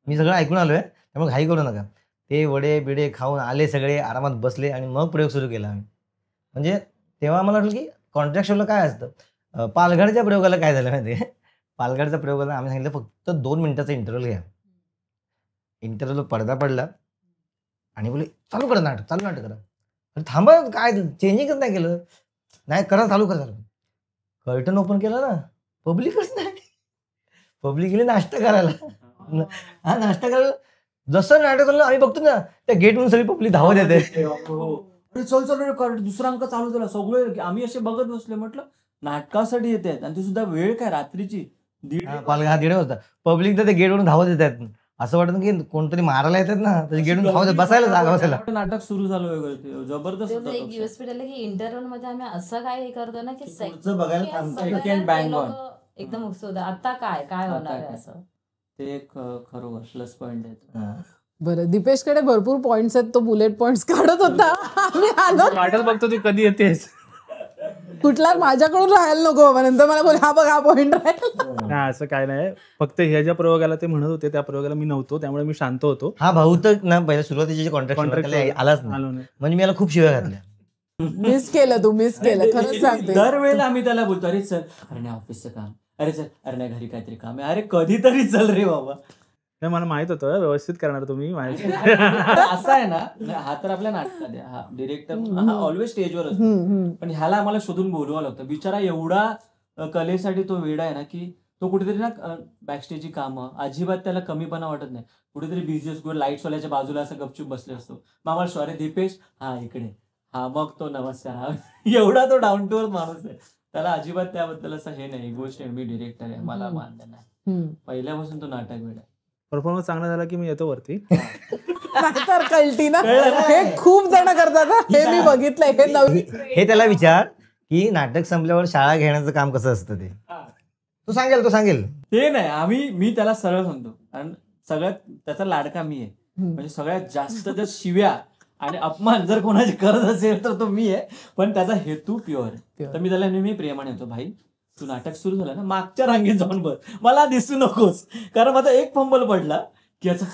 [SPEAKER 3] मी सगळं ऐकून आलोय, त्यामुळे घाई करू नका. ते वडे बिडे खाऊन आले सगळे, आरामात बसले आणि मग प्रयोग सुरू केला आम्ही. म्हणजे तेव्हा मला वाटलं की कॉन्ट्रॅक्ट शोला काय असतं. पालघरच्या प्रयोगाला काय झालं माहिती आहे, पालघरच्या प्रयोगाला आम्ही सांगितलं फक्त 2 मिनिटाचा इंटरव्हल घ्या. इंटरव्हल पडदा पडला आणि बोले चालू नाटक करा. अरे थांबा, काय चेंजिंगच नाही केलं, नाही करा चालू करा. कर्टन ओपन केलं ना, पब्लिकच नाही, पब्लिक गेली नाश्ता करायला. नाश्ता करायला जसं नाटक चाललं आम्ही बघतो ना, त्या गेटवरून सगळी पब्लिक धावत येते,
[SPEAKER 4] चल दुसरा अंक चालू झाला, सगळे आम्ही असे बघत बसले. म्हटलं नाटकासाठी येत आहेत आणि ती सुद्धा वेळ काय रात्रीची
[SPEAKER 3] 1:30 वाजता. पब्लिक तर ते गेटवरून धावत येतात, असं वाटतं की कोणतरी मारायला येतात ना, गेटवरून धावत बसायला जागा बसायला.
[SPEAKER 4] नाटक सुरू झालं वगैरे, जबरदस्त.
[SPEAKER 5] इंटरव्हल मध्ये आम्ही असं काय हे करतो ना की एकदम उत्सुक, आता काय होणार आहे असं.
[SPEAKER 4] ते एक खरोखर प्लस पॉइंट आहे.
[SPEAKER 2] बरं, दीपेशकडे भरपूर पॉइंट्स आहेत, तो बुलेट पॉइंट्स काढत होता. आम्ही आलो
[SPEAKER 1] वाटच बघतो ती कधी येतेच,
[SPEAKER 2] कुठला माझ्याकडून राहायला नको बाबा, नंतर मला बोल हा बघ हा पॉइंट राहील.
[SPEAKER 1] नाही असं काय नाही, फक्त ह्या ज्या प्रयोगाला ते म्हणत होते त्या प्रयोगाला मी नव्हतो, त्यामुळे मी शांत होतो.
[SPEAKER 3] हा भाऊ तर ना पहिल्या सुरुवातीचे जे कॉन्ट्रॅक्ट आलाच नाही, म्हणजे मी याला खूप शिव्या घातल्या.
[SPEAKER 2] मिस केलं खरंच सांगते.
[SPEAKER 4] दरवेळेला आम्ही त्याला बोलतो अरे चल, अरे नाही ऑफिसचं काम, अरे चल, अरे नाही घरी काहीतरी काम आहे, अरे कधीतरी चल रे बाबा.
[SPEAKER 1] हे मला माहित होतं व्यवस्थित करणार तुम्ही माहिती.
[SPEAKER 4] असं आहे ना, हा तर आपल्या नाटकात आहे, हा डिरेक्टर हा ऑलवेज स्टेजवर असतो, पण ह्याला आम्हाला शोधून बोलवावं लागतं. बिचारा एवढा कलेसाठी तो वेडा आहे ना, की तो कुठेतरी ना बॅकस्टेजची कामं अजिबात त्याला कमीपणा वाटत नाही. कुठेतरी बिझी असतो, लाईट्सवाल्याच्या बाजूला असं गपचूप बसले असतो. मग आम्हाला सॉरी दीपेश, हा इकडे, हा मग तो नमस्कार, हा एवढा तो डाऊन टू अर्थ माणूस आहे. त्याला अजिबात त्याबद्दल असं हे नाही, गोष्ट आहे मी डिरेक्टर आहे मला मान्य नाही. पहिल्यापासून तो नाटक वेडा.
[SPEAKER 1] परफॉर्मन्स चांगला झाला की मी येतो वरती.
[SPEAKER 2] नाहीतर कळती ना, हे खूप जण करतात ना, हे मी बघितलंय. हे नवीन
[SPEAKER 3] हे त्याला विचार की नाटक संपल्यावर शाळा घेण्याचं काम कसं असतं ते. तो सांगेल.
[SPEAKER 4] ते नाही, मी त्याला सरळ सांगतो, कारण सगळ्यात त्याचा लाडका मी आहे. म्हणजे सगळ्यात जास्त जर शिव्या आणि अपमान जर कोणाचे करत असेल तर तो मी आहे, पण त्याचा हेतू प्युअर आहे. तर मी त्याला नेहमी प्रेमाने होतो, भाई तू नाटक सुरू झालं ना मागच्या रांगेत जाऊन बस, मला दिसू नकोस, कारण माझा एक फंबल पडला की याचा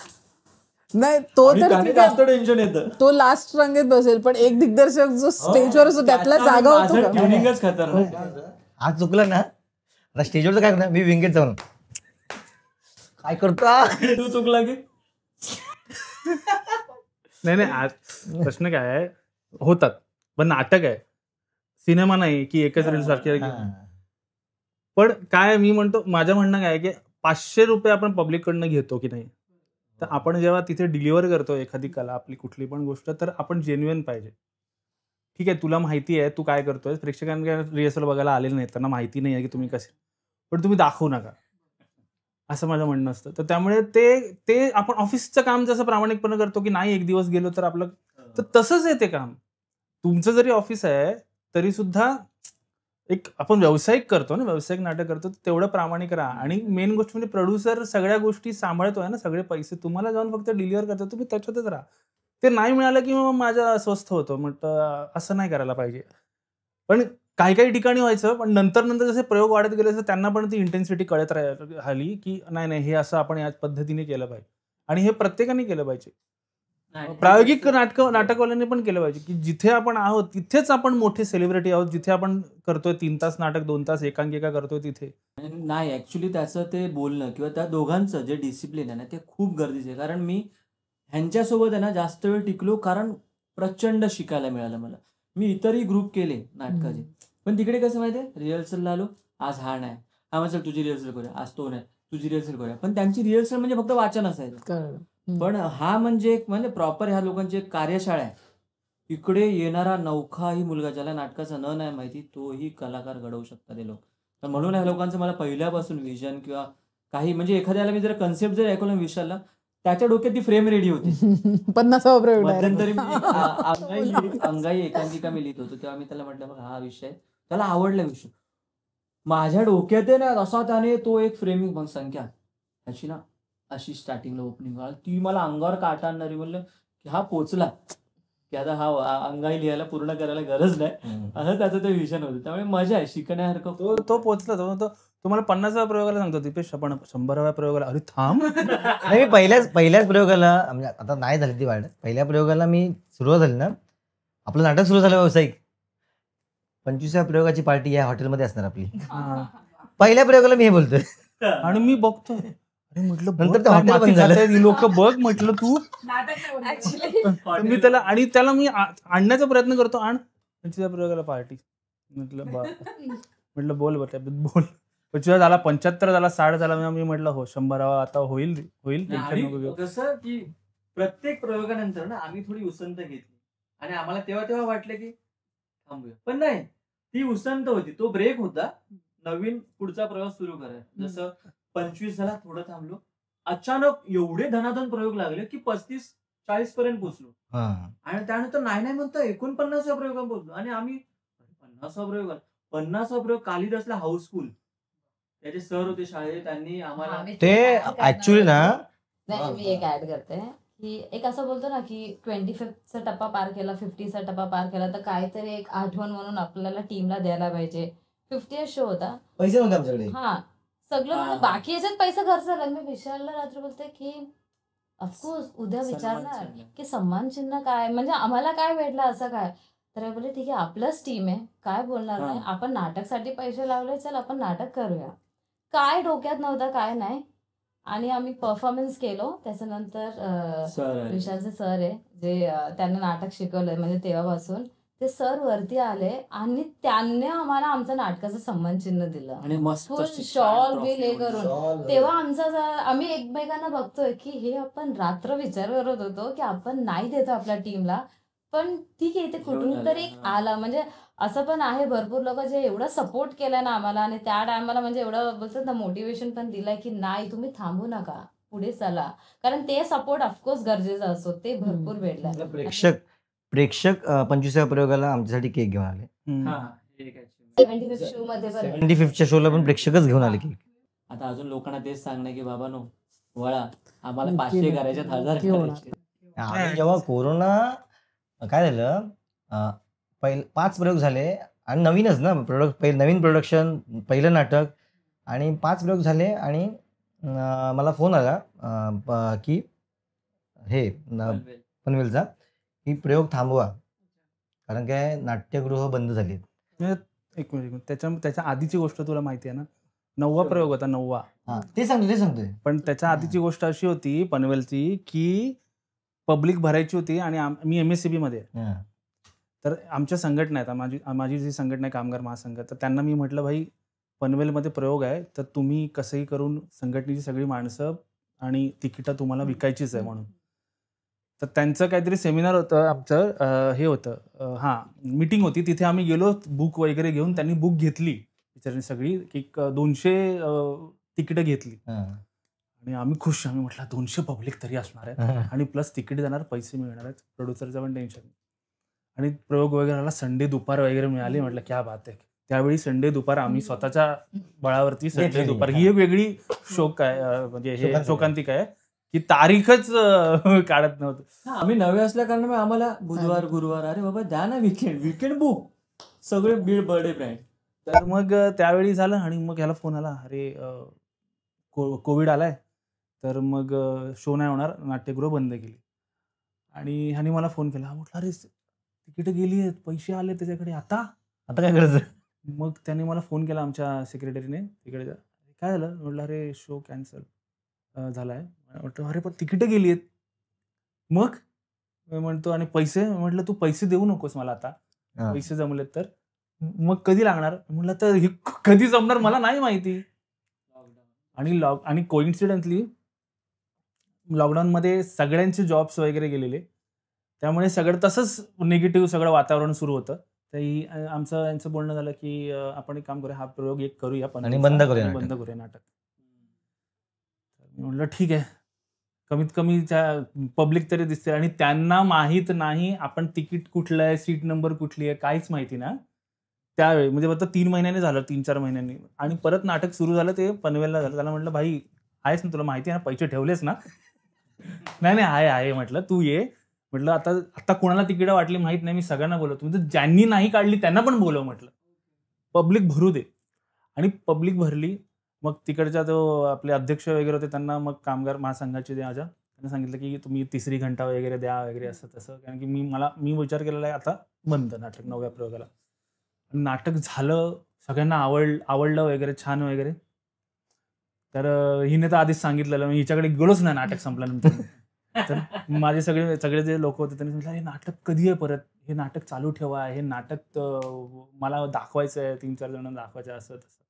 [SPEAKER 2] नाही तो तर
[SPEAKER 4] जास्त टेन्शन येतं.
[SPEAKER 2] तो लास्ट रांगेत बसेल, पण एक दिग्दर्शक जो स्टेजवर असतो त्यातला जागा होतो का?
[SPEAKER 4] ट्युनिंगच खतरनाक.
[SPEAKER 3] आज चुकलं ना, आता स्टेजवर काय करणार, मी विंगेत जाऊन काय करतो
[SPEAKER 4] तू चुकला की
[SPEAKER 1] नाही आज प्रश्न काय आहे, होतात पण नाटक आहे, सिनेमा नाही की एकच रील सारखे. पण काय मी म्हणतो, माझं म्हणणं काय की 500 रुपये आपण पब्लिककडनं घेतो की नाही, तर आपण जेव्हा तिथे डिलिव्हर करतो एखादी कला आपली कुठली पण गोष्ट, तर आपण जेन्युइन पाहिजे. ठीक आहे, तुला माहिती आहे तू काय करतोय, प्रेक्षकांना रिहर्सल बघायला आलेलं नाही, त्यांना माहिती नाही आहे की तुम्ही कसे, पण तुम्ही दाखवू नका, असं माझं म्हणणं असतं. तर त्यामुळे ते आपण ऑफिसचं काम जसं प्रामाणिकपणे करतो की नाही एक दिवस गेलो तर आपलं, तर तसंच आहे ते काम. तुमचं जरी ऑफिस आहे तरी सुद्धा एक आपण व्यावसायिक करतो ना, व्यावसायिक नाटक करतो, तेवढं प्रामाणिक राहा. आणि मेन गोष्ट म्हणजे प्रोड्युसर सगळ्या गोष्टी सांभाळतोय ना, सगळे पैसे तुम्हाला जाऊन फक्त डिलिव्हर करतो, तुम्ही त्याच्यातच राहा. ते नाही मिळालं की मग माझं अस्वस्थ होतं, म्हटलं असं नाही करायला पाहिजे. पण काही ठिकाणी व्हायचं, पण नंतर जसे प्रयोग वाढत गेले तर त्यांना पण ती इंटेन्सिटी कळत राहिली की नाही हे असं आपण याच पद्धतीने केलं पाहिजे, आणि हे प्रत्येकाने केलं पाहिजे. प्रायोगिक नाटकवाल्यांनी पण केलं पाहिजे की जिथे आपण आहोत तिथेच आपण मोठे सेलिब्रिटी आहोत, जिथे आपण करतोय 3 तास नाटक 2 तास एकांकिका करतोय तिथे
[SPEAKER 4] नाही. ऍक्च्युली त्याचं ते बोलणं किंवा त्या दोघांचं जे डिसिप्लिन आहे ना ते खूप गरजेचं आहे. कारण मी ह्यांच्यासोबत आहे ना जास्त वेळ टिकलो, कारण प्रचंड शिकायला मिळालं मला. मी इतरही ग्रुप केले नाटकाचे, पण तिकडे कसं माहितीये, रिहर्सलला आलो, आज हा नाही, हा म्हणजे तुझी रिहर्सल करूया, आज तो नाही, तुझी रिहर्सल करूया. पण त्यांची रिहर्सल म्हणजे फक्त वाचन असायचं, पण हा म्हणजे एक म्हणजे प्रॉपर ह्या लोकांची एक कार्यशाळा आहे. इकडे येणारा नवखाही मुलगा ज्याला नाटकाचं नाही माहिती, तोही कलाकार घडवू शकतात हे लोक. तर म्हणून ह्या लोकांचं मला पहिल्यापासून विजन किंवा काही म्हणजे एखाद्याला मी जर कन्सेप्ट जर ऐकवला विशालला, त्याच्या डोक्यात ती फ्रेम रेडी होती.
[SPEAKER 2] 50वा प्रयोग
[SPEAKER 4] मध्यंतरी अंगाई एकांकिका मी लिहित होतो, तेव्हा मी त्याला म्हटलं बघ हा विषय त्याला आवडला विषय, माझ्या डोक्यात आहे ना असा त्याने तो एक फ्रेमिंग मग संख्या ह्याची ना अशी स्टार्टिंगला ओपनिंग ती मला अंगावर काटा आणणारी, म्हणलं की हा पोचला की आता हा अंगाई लिहायला पूर्ण करायला गरज नाही, असं त्याचं ते विजन होतं. त्यामुळे मजा आहे शिकण्यासारखं.
[SPEAKER 1] तो पोचला. तो तुम्हाला 50व्या प्रयोगाला सांगतो दीपेश, आपण 100व्या प्रयोगाला, अरे थांब.
[SPEAKER 3] नाही, मी पहिल्याच प्रयोगाला, म्हणजे आता नाही झाली ती वाढ, पहिल्या प्रयोगाला मी सुरुवात झाली ना, आपलं नाटक सुरू झालं व्यावसायिक, 25व्या प्रयोगाची पार्टी या हॉटेलमध्ये असणार आपली. पहिल्या प्रयोगाला मी हे बोलतोय
[SPEAKER 1] आणि मी बघतो, अरे म्हटलं
[SPEAKER 3] नंतर ते हॉटेल बंद झालं.
[SPEAKER 1] लोक बघ म्हटलं तू. मी त्याला मी आणण्याचा प्रयत्न करतो, आण 25व्या प्रयोगाला पार्टी. म्हटलं बोल बरं बोल. 25 झाला, 75 झाला, 60 झाला, मी म्हटलं हो 100वा आता होईल.
[SPEAKER 4] कसं की प्रत्येक प्रयोगानंतर ना आम्ही थोडी उसंत घेतली आणि आम्हाला तेव्हा वाटलं की थांबूया, पण नाही, ती उसंत होती, तो ब्रेक होता, नवीन पुढचा प्रवास सुरू करायचा. जसं 25 झाला, थोडं थांबलो, अचानक एवढे धनाधन प्रयोग लागले की 35-40 पर्यंत पोहोचलो, आणि त्यानंतर नाही म्हणता 49व्या प्रयोगात पोहोचलो. आणि आम्ही 50वा प्रयोग कालिदासला हाऊसफुल, त्याचे सर होते शाळेत, त्यांनी आम्हाला
[SPEAKER 3] ते ऍक्च्युली ना,
[SPEAKER 5] नाही मी एक ऍड करते की एक असं बोलतो ना की 25चा टप्पा पार केला, 50चा टप्पा पार केला, तर काहीतरी एक आठवण म्हणून आपल्याला टीमला द्यायला पाहिजे. 50th शो होता,
[SPEAKER 3] पैसे नव्हते आमच्याकडे.
[SPEAKER 5] हा सगळं म्हणजे बाकी याच्यात पैसे खर्च झाला. मी विशालला रात्री बोलते की ऑफकोर्स उद्या विचारणार की सन्मान चिन्ह काय, म्हणजे आम्हाला काय भेटलं असं काय, तर बोलले ठीक आहे आपलंच टीम आहे, काय बोलणार नाही, आपण नाटकसाठी पैसे लावले, चल आपण नाटक करूया. काय डोक्यात नव्हतं काय नाही, आणि आम्ही परफॉर्मन्स केलो. त्याच्यानंतर
[SPEAKER 4] सर
[SPEAKER 5] विशालचे सर आहे जे त्यांना नाटक शिकवलंय म्हणजे तेव्हापासून ते सर वरती आले आणि त्यांनी आम्हाला आमचं नाटकाचं सन्मान चिन्ह दिलं.
[SPEAKER 4] आणि मस्त
[SPEAKER 5] फुल
[SPEAKER 4] अशी
[SPEAKER 5] शॉल
[SPEAKER 4] छान
[SPEAKER 5] बिल हे
[SPEAKER 4] trophy
[SPEAKER 5] करून.
[SPEAKER 4] होती.
[SPEAKER 5] तेव्हा आम्ही एकमेकांना बघतोय की हे आपण रात्र विचार करत होतो की आपण नाही देतो आपल्या टीमला, पण ठीक आहे, इथे कुठून
[SPEAKER 4] आलं,
[SPEAKER 5] तरी
[SPEAKER 4] हा.
[SPEAKER 5] आला. म्हणजे असं पण आहे भरपूर लोक जे एवढं सपोर्ट केलंय ना आम्हाला आणि त्या टायमाला म्हणजे एवढं बोलतात ना मोटिवेशन पण दिलंय की नाही तुम्ही थांबू नका, पुढे चला. कारण ते सपोर्ट ऑफकोर्स गरजेचा असतो, ते भरपूर भेटलंय.
[SPEAKER 3] प्रेक्षक 25व्या प्रयोगाला आमच्यासाठी केक घेऊन आले.
[SPEAKER 4] हा, एक आहे.
[SPEAKER 5] 75th शो मध्ये पण
[SPEAKER 3] 75च्या शोला पण प्रेक्षकच घेऊन आले केक.
[SPEAKER 4] आता अजून लोकांना तेच सांगणं की बाबा नो वळा, आम्हाला
[SPEAKER 2] नक्की,
[SPEAKER 4] 500
[SPEAKER 2] नक्की.
[SPEAKER 4] करायचे 1000
[SPEAKER 2] नक्की होणार.
[SPEAKER 4] करायचे.
[SPEAKER 3] आम्ही जेव्हा कोरोना काय झालं, 5 प्रयोग झाले आणि नवीनच ना नवीन प्रोडक्शन, पहिलं नाटक आणि 5 प्रयोग झाले आणि मला फोन आला की हे पनवेलचा की प्रयोग थांबवा, कारण काय नाट्यगृह बंद झाली.
[SPEAKER 1] एक मिनिट, त्याच्या आधीची गोष्ट तुला माहिती आहे ना, 9वा प्रयोग होता, 9वा.
[SPEAKER 3] हा, ते सांगतोय.
[SPEAKER 1] पण त्याच्या आधीची गोष्ट अशी होती पनवेलची की पब्लिक भरायची होती आणि मी MSCB मध्ये आहे.
[SPEAKER 3] हा.
[SPEAKER 1] तर आमच्या संघटना आहेत, माझी जी संघटना आहे कामगार महासंघ, तर त्यांना मी म्हटलं भाई पनवेलमध्ये प्रयोग आहे, तर तुम्ही कसंही करून संघटनेची सगळी माणसं आणि तिकीटं तुम्हाला विकायचीच आहे म्हणून. तर त्यांचं काहीतरी सेमिनार होतं, आमचं हे होतं, मीटिंग होती, तिथे आम्ही गेलो बुक वगैरे घेऊन. त्यांनी बुक घेतली बिचारी सगळी, एक 200 तिकीटं घेतली
[SPEAKER 3] हा.
[SPEAKER 1] आणि आम्ही खुश. आम्ही म्हटलं 200 पब्लिक तरी असणार आहे आणि प्लस तिकीट देणार, पैसे मिळणार आहेत, प्रोड्युसरचं पण टेन्शन. आणि प्रयोग वगैरे आला, संडे दुपार वगैरे मिळाली. म्हटलं क्या बात आहे. त्यावेळी संडे दुपार आम्ही स्वतःच्या बळावरती संडे दुपार, ही एक वेगळी शोक आहे, म्हणजे हे शोकांतिक आहे की तारीखच काढत नव्हतं.
[SPEAKER 4] हा, आम्ही नवे असल्या कारणामुळे आम्हाला बुधवार गुरुवार, अरे बाबा द्या ना विकेंड बुक, सगळे बीड बर्थडे ब्रँड.
[SPEAKER 1] तर मग त्यावेळी झालं आणि मग ह्याला फोन आला, अरे कोविड आलाय, तर मग शो नाही होणार, नाट्यगृह बंद केली. आणि ह्याने मला फोन केला. म्हटलं अरे तिकीट गेली आहेत, पैसे आले त्याच्याकडे, आता
[SPEAKER 3] काय करायचं.
[SPEAKER 1] मग त्याने मला फोन केला आमच्या सेक्रेटरीने तिकडे, काय झालं. म्हटलं अरे शो कॅन्सल झालाय. म्हटलं अरे पण तिकीटं गेली आहेत. मग म्हणतो आणि पैसे. म्हटलं तू पैसे देऊ नकोस मला आता, पैसे जमलेत तर मग कधी लागणार. म्हटलं तर हे कधी जमणार मला नाही माहिती. आणि कोइन्सिडेंटली लॉकडाऊनमध्ये सगळ्यांचे जॉब्स वगैरे गेलेले, त्यामुळे सगळं तसंच निगेटिव्ह सगळं वातावरण सुरू होतं. तर यांचं बोलणं झालं की आपण एक काम करूया, हा प्रयोग एक करूया
[SPEAKER 3] आणि बंद करूया
[SPEAKER 1] नाटक. म्हटलं ठीक आहे, कमीत कमी पब्लिक तरी दिसते. आणि त्यांना माहीत नाही आपण तिकीट कुठलं आहे, सीट नंबर कुठली आहे, काहीच माहिती ना त्यावेळी. म्हणजे फक्त 3 महिन्यांनी झालं, 3-4 महिन्यांनी. आणि परत नाटक सुरू झालं, ते पनवेलला झालं. त्याला म्हटलं भाई आहेस ना, तुला माहिती आहे ना, पैसे ठेवलेस ना. नाही आहे म्हटलं, तू ये. म्हटलं आता कोणाला तिकीटं वाटली माहित नाही, मी सगळ्यांना बोलवतो. म्हणजे ज्यांनी नाही काढली त्यांना पण बोलव म्हटलं, पब्लिक भरू दे. आणि पब्लिक भरली. मग तिकडचा जो आपले अध्यक्ष वगैरे होते त्यांना मग कामगार महासंघाचे त्यांना सांगितलं की तुम्ही 3री घंटा वगैरे द्या वगैरे असं तसं. कारण की मी विचार केलेला आहे आता बंद नाटक 9व्या प्रयोगाला. नाटक झालं, सगळ्यांना आवडलं वगैरे, छान वगैरे. तर हिने तर आधीच सांगितलेलं, मी हिच्याकडे गेलोच नाही नाटक संपल्यानंतर. तर माझे सगळे जे लोक होते त्यांनी सांगितलं हे नाटक कधी आहे परत, हे नाटक चालू ठेवा, हे नाटक मला दाखवायचं आहे, 3-4 जणांना दाखवायचं आहे, असं तसं.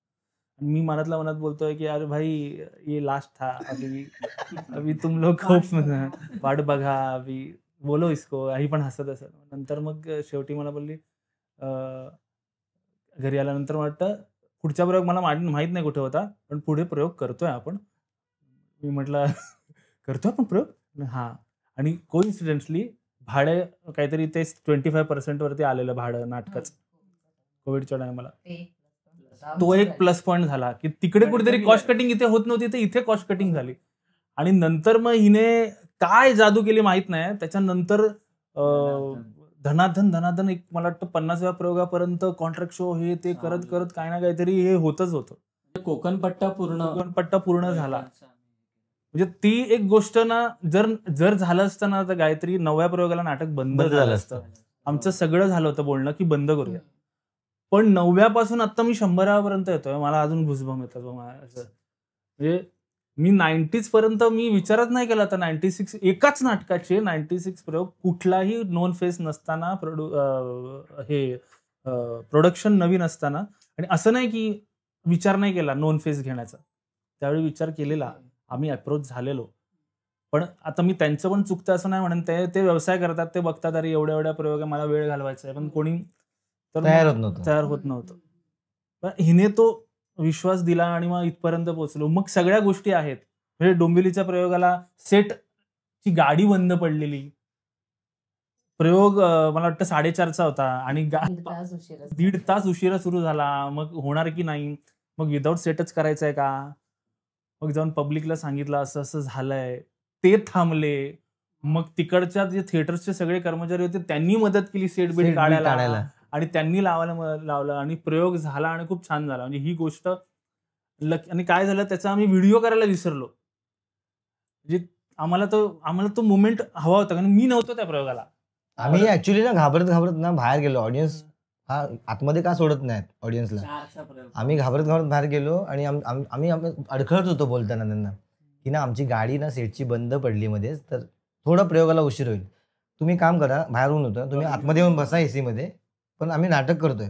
[SPEAKER 1] मी मनात बोलतोय की अरे भाई ये लास्ट था, अभी तुम लोग खूप वाट बघा, अभी बोलो इसको. ही पण हसत असत. नंतर मग शेवटी मला बोलली, घरी आल्यानंतर वाटतं पुढचा प्रयोग मला माहित नाही कुठे होता, पण पुढे प्रयोग करतोय आपण. मी म्हटलं करतोय आपण प्रयोग. हा. आणि कोइन्सिडेंटली भाडे काहीतरी ते 25% वरती आलेलं भाडं नाटकाचं कोविडच्या टायमाला. तो एक प्लस पॉईंट झाला की तिकडे कुठेतरी कॉस्ट कटिंग इथे होत नव्हती, तर इथे कॉस्ट कटिंग झाली. आणि नंतर मग हिने काय जादू केली माहित नाही. त्याच्यानंतर धनाधन एक मला वाटतं 50व्या प्रयोगापर्यंत कॉन्ट्रॅक्ट शो हे ते करत काही ना काहीतरी हे होतच होतं.
[SPEAKER 4] कोकणपट्टा
[SPEAKER 1] पूर्ण झाला. म्हणजे ती एक गोष्ट ना, जर झालं असतं ना तर गायत्री 9व्या प्रयोगाला नाटक बंद झालं असतं. आमचं सगळं झालं होतं बोलणं की बंद करूया. पण 9व्यापासून आता मी 100व्यापर्यंत येतोय, मला अजून घुसबम येतात. म्हणजे मी 90s पर्यंत मी विचारच नाही केला होता. 96 एकाच नाटकाचे 96 प्रयोग, कुठलाही नोन फेस नसताना, प्रोडक्शन नवीन असताना, आणि असं नाही की विचार नाही केला नोन फेस घेण्याचा. त्यावेळी विचार केलेला, आम्ही अप्रोच झालेलो. पण आता मी त्यांचं पण चुकतं असं नाही म्हणून, ते व्यवसाय करतात, ते बघतात अरे एवढ्या एवढ्या प्रयोग मला वेळ घालवायचा आहे, पण कोणी तर तयार होत नव्हतं. पण हिने तो विश्वास दिला आणि मग इथपर्यंत पोहोचलो. मग सगळ्या गोष्टी आहेत. म्हणजे डोंबिवलीच्या प्रयोगाला सेटची गाडी बंद पडलेली, प्रयोग मला वाटतं 4:30चा होता आणि 1.5 तास उशिरा सुरू झाला. मग होणार की नाही, मग विदाऊट सेटच करायचंय का, मग जाऊन पब्लिकला सांगितलं असं असं झालंय, ते थांबले. मग तिकडच्या जे थिएटर्सचे सगळे कर्मचारी होते त्यांनी मदत केली सेट बीट काढायला, आणि त्यांनी लावलं आणि प्रयोग झाला आणि खूप छान झाला. म्हणजे ही गोष्ट आणि काय झालं त्याचा आम्ही व्हिडिओ करायला विसरलो. म्हणजे आम्हाला तो मोमेंट हवा होता, कारण मी नव्हतो त्या प्रयोगाला.
[SPEAKER 3] आम्ही ऍक्च्युली ना घाबरत ना बाहेर गेलो. ऑडियन्स हा आतमध्ये का सोडत नाहीत ऑडियन्सला. आम्ही घाबरत बाहेर गेलो आणि आम्ही अडखळत होतो बोलताना त्यांना की ना आमची गाडी ना सेटची बंद पडली मध्येच, तर थोडं प्रयोगाला उशीर होईल, तुम्ही काम करा, बाहेरून होतं तुम्ही आतमध्ये येऊन बसा एसी मध्ये, पण आम्ही नाटक करतोय.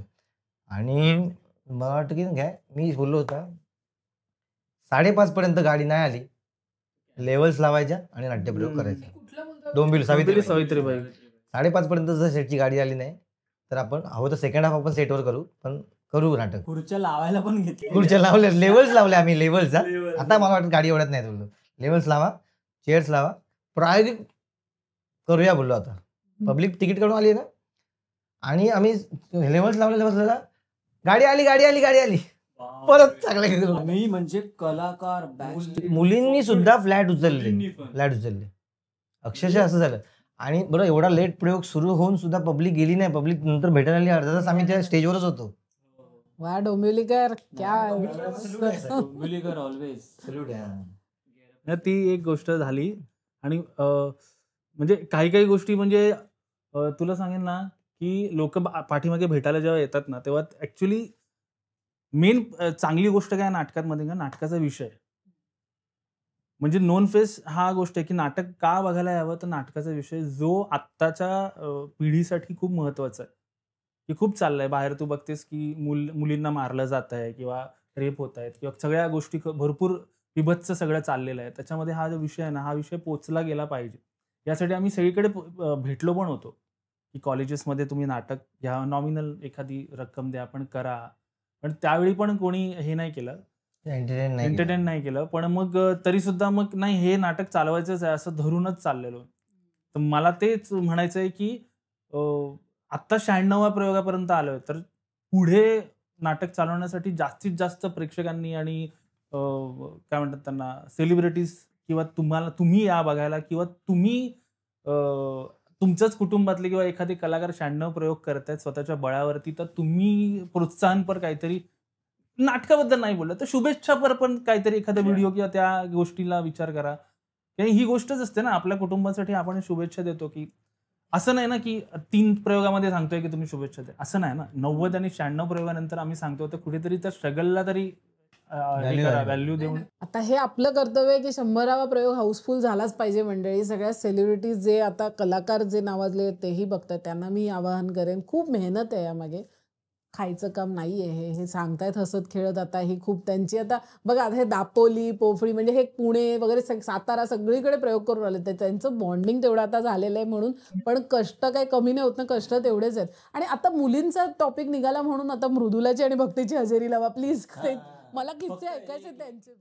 [SPEAKER 3] आणि मला वाटतं की काय मी बोललो होता 5:30 पर्यंत गाडी नाही आली, लेवल्स लावायच्या आणि नाट्यप्रयोग करायचा. डोंबिवली सावित्रीबाई 5:30 पर्यंत जर सेटची गाडी आली नाही तर आपण हवं तर सेकंड हाफ आपण सेटवर करू, पण करू नाटक.
[SPEAKER 4] खुर्च्या लावायला पण घेतली,
[SPEAKER 3] खुर्च्या लावल्या, लेवल्स लावले आम्ही. लेवल्स आता मला वाटतं गाडी एवढ्यात नाही बोललो, लेवल्स लावा, चेअर्स लावा, प्रायोगिक करूया बोललो. आता पब्लिक तिकीट काढून आली ना, आणि आम्ही लेवल्स लावलेला, गाडी आली परत चांगलं.
[SPEAKER 4] म्हणजे कलाकार
[SPEAKER 3] मुलींनी सुद्धा फ्लॅट उचलले अक्षरशः असं झालं. आणि बरं एवढा लेट प्रयोग सुरू होऊन सुद्धा पब्लिक गेली नाही. पब्लिक नंतर भेटायला आली, अर्धा तास आम्ही त्या स्टेजवरच होतो.
[SPEAKER 2] वा डोंबिवलीकर, क्या
[SPEAKER 4] डोंबिवलीकर ऑलवेज.
[SPEAKER 1] ती एक गोष्ट झाली. आणि म्हणजे काही गोष्टी म्हणजे तुला सांगेन ना की लोक पाठीमागे भेटायला जेव्हा येतात ना, तेव्हा ऍक्च्युली मेन चांगली गोष्ट काय नाटकांमध्ये, नाटकाचा विषय. म्हणजे नोन फेस हा गोष्ट आहे की नाटक का बघायला यावं, तर नाटकाचा विषय जो आत्ताच्या पिढीसाठी खूप महत्वाचा आहे, की खूप चाललंय बाहेर. तू बघतेस की मुलींना मारलं जात आहे किंवा रेप होत आहेत किंवा सगळ्या गोष्टी भरपूर विभत्स सगळं चाललेलं आहे. त्याच्यामध्ये हा जो विषय आहे ना, हा विषय पोचला गेला पाहिजे. यासाठी आम्ही सगळीकडे भेटलो पण होतो की कॉलेजेसमध्ये तुम्ही नाटक घ्या, नॉमिनल एखादी रक्कम द्या, पण करा. पण त्यावेळी पण कोणी हे नाही केलं, एंटरटेन नाही केलं. पण मग तरी सुद्धा मग नाही, हे नाटक चालवायचंच आहे असं धरूनच चाललेलो. तर मला तेच म्हणायचं आहे की आत्ता 96व्या प्रयोगापर्यंत आलोय, तर पुढे नाटक चालवण्यासाठी जास्तीत जास्त प्रेक्षकांनी आणि काय म्हणतात त्यांना, सेलिब्रिटीज किंवा तुम्ही या बघायला, किंवा तुम्ही तुमच्याच कुटुंबातले किंवा एखादे कलाकार 96 प्रयोग करतायत स्वतःच्या बळावरती, तर तुम्ही प्रोत्साहनपर काहीतरी, नाटकाबद्दल नाही बोललं तर शुभेच्छापर पण काहीतरी एखादा व्हिडिओ किंवा त्या गोष्टीला विचार करा. ही गोष्टच असते ना, आपल्या कुटुंबासाठी आपण शुभेच्छा देतो. की असं नाही ना की 3 प्रयोगामध्ये सांगतोय की तुम्ही शुभेच्छा द्या, असं नाही ना. 90 आणि 96 प्रयोगानंतर आम्ही सांगतो, तर कुठेतरी त्या स्ट्रगलला तरी व्हॅल्यू देऊन.
[SPEAKER 2] आता हे आपलं कर्तव्य आहे की 100वा प्रयोग हाऊसफुल झालाच पाहिजे. मंडळी, सगळ्या सेलिब्रिटीज जे आता कलाकार जे नावाजले तेही बघतात, त्यांना मी आवाहन करेन, खूप मेहनत आहे यामागे, खायचं काम नाही आहे हे सांगतायत हसत खेळत. आता ही खूप त्यांची, आता बघा आता हे दापोली, पोफळी, म्हणजे हे पुणे वगैरे सातारा सगळीकडे प्रयोग करून आले, त्यांचं बॉन्डिंग तेवढं आता झालेलं आहे म्हणून. पण कष्ट काही कमी नाही होत ना, कष्ट तेवढेच आहेत. आणि आता मुलींचा टॉपिक निघाला म्हणून आता मृदुलाची आणि भक्तीची हजेरी लावा प्लीज. मला किस्से ऐकायचे त्यांचे.